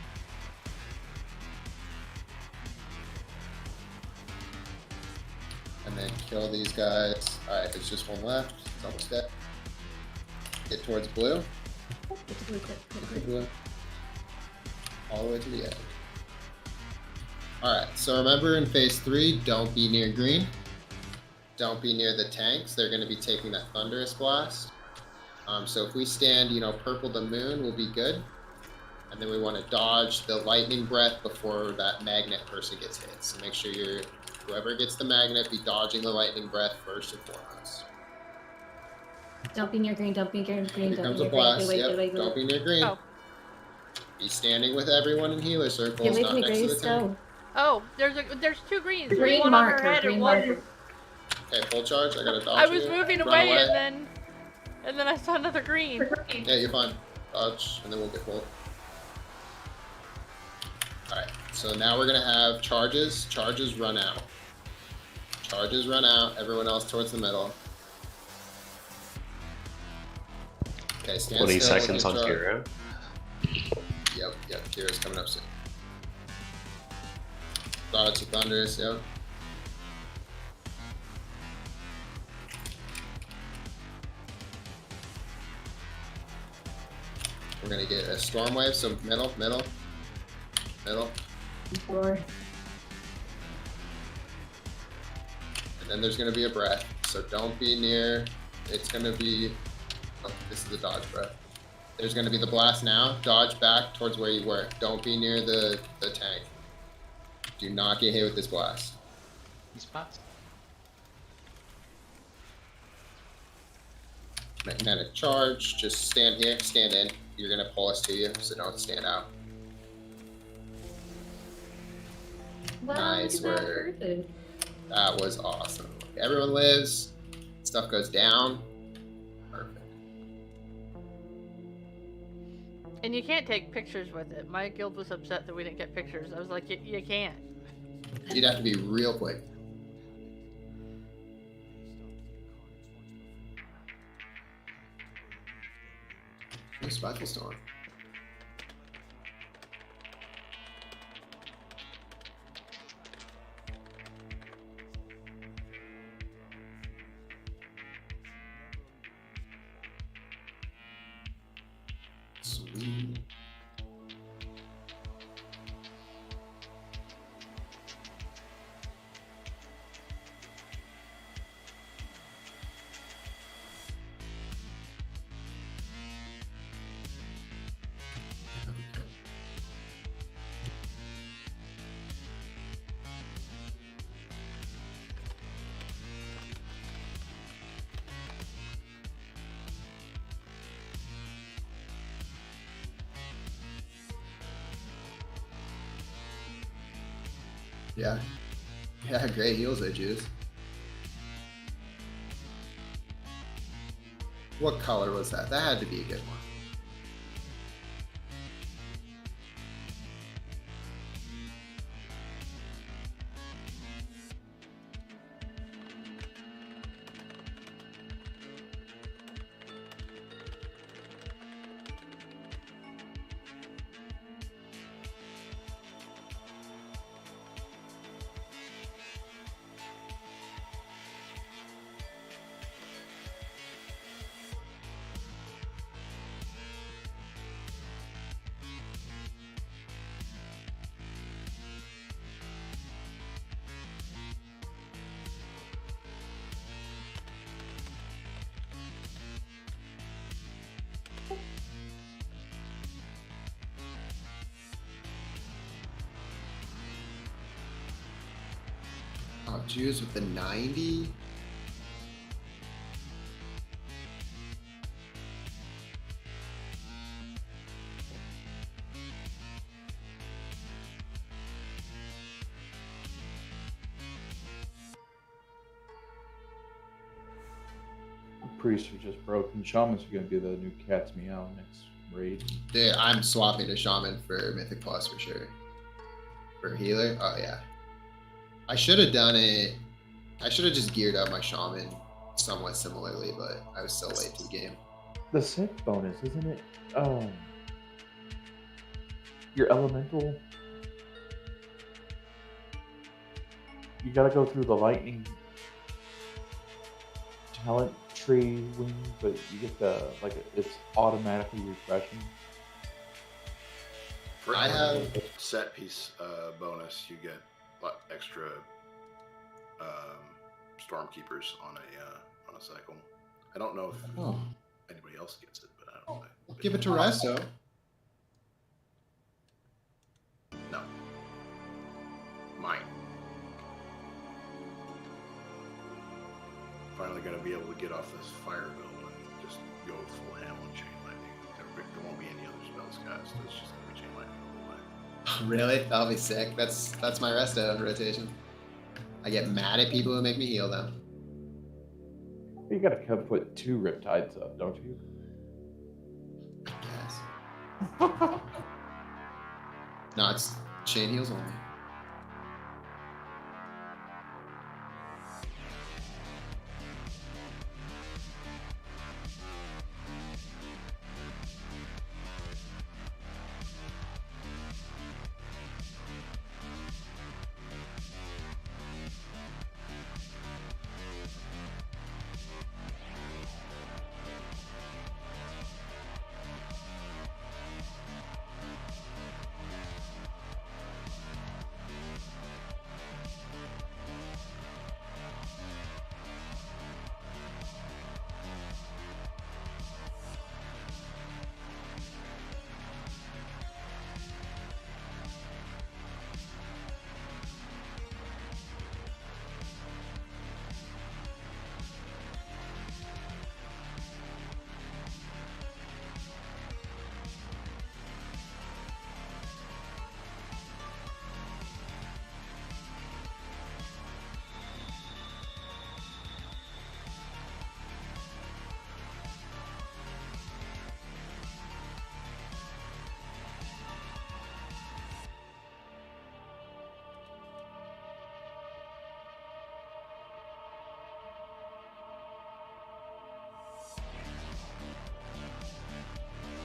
And then kill these guys. Alright, there's just one left. It's almost dead. Get towards blue. Blue. All the way to the edge. Alright, so remember in phase 3, don't be near green. Don't be near the tanks. They're going to be taking that thunderous blast. So if we stand, purple to moon, we'll be good. And then we want to dodge the lightning breath before that magnet person gets hit. So make sure whoever gets the magnet, be dodging the lightning breath first and foremost. Don't be near green, don't be near green, Here don't comes be a near blast. green. Yep, Wait. don't be near green. Oh. Be standing with everyone in healer circles, Get away not from me, next to Grace, the tank. go. Oh, there's 2 greens. Green one marker, on her head green and one. marker. Okay, full charge. I gotta dodge I was you. moving Run away and then. And then I saw another green. Yeah, you're fine. Dodge, and then we'll get pulled. Alright, so now we're gonna have charges. Charges run out. Charges run out. Everyone else towards the middle. Okay, stand 20 still. seconds on neutral. hero. Yep, Kira's coming up soon. Dodge the thunders, yep. We're gonna get a storm wave, so middle. Or And then there's gonna be a breath, so don't be near. It's gonna be, oh, this is the dodge breath. There's gonna be the blast now. Dodge back towards where you were. Don't be near the tank. Do not get hit with this blast. These spots. Magnetic charge. Just stand here. Stand in. You're gonna pull us to you, so don't stand out. wow, Nice look at that work. perfect. That was awesome. Everyone lives. Stuff goes down. Perfect. And you can't take pictures with it. My guild was upset that we didn't get pictures. I was like, you can't. You'd have to be real quick. Spiteful Storm. Sweet. Yeah. Yeah, great heals there, Juice. What color was that? That had to be a good one. Oh, Jews with the 90? Priests are just broken. Shamans are going to be the new cat's meow next raid. Dude, I'm swapping to Shaman for Mythic Plus for sure. For healer? Oh, yeah. I should have done it. I should have just geared up my Shaman somewhat similarly, but I was so late to the game. The sick bonus, isn't it? Your elemental. You gotta go through the lightning talent tree wing, but you get the it's automatically refreshing. For I have set piece bonus, you get extra Stormkeepers on a cycle. I don't know if anybody else gets it, but I don't know. give it to Resto. No. Mine. Finally going to be able to get off this fire bill and just go full ham on chain lightning. There won't be any other spells cast. It's just going to be chain lightning all the way. Really? That'll be sick. That's my Resto rotation. I get mad at people who make me heal them. You gotta come put 2 Riptides up, don't you? I guess. No, it's chain heals only.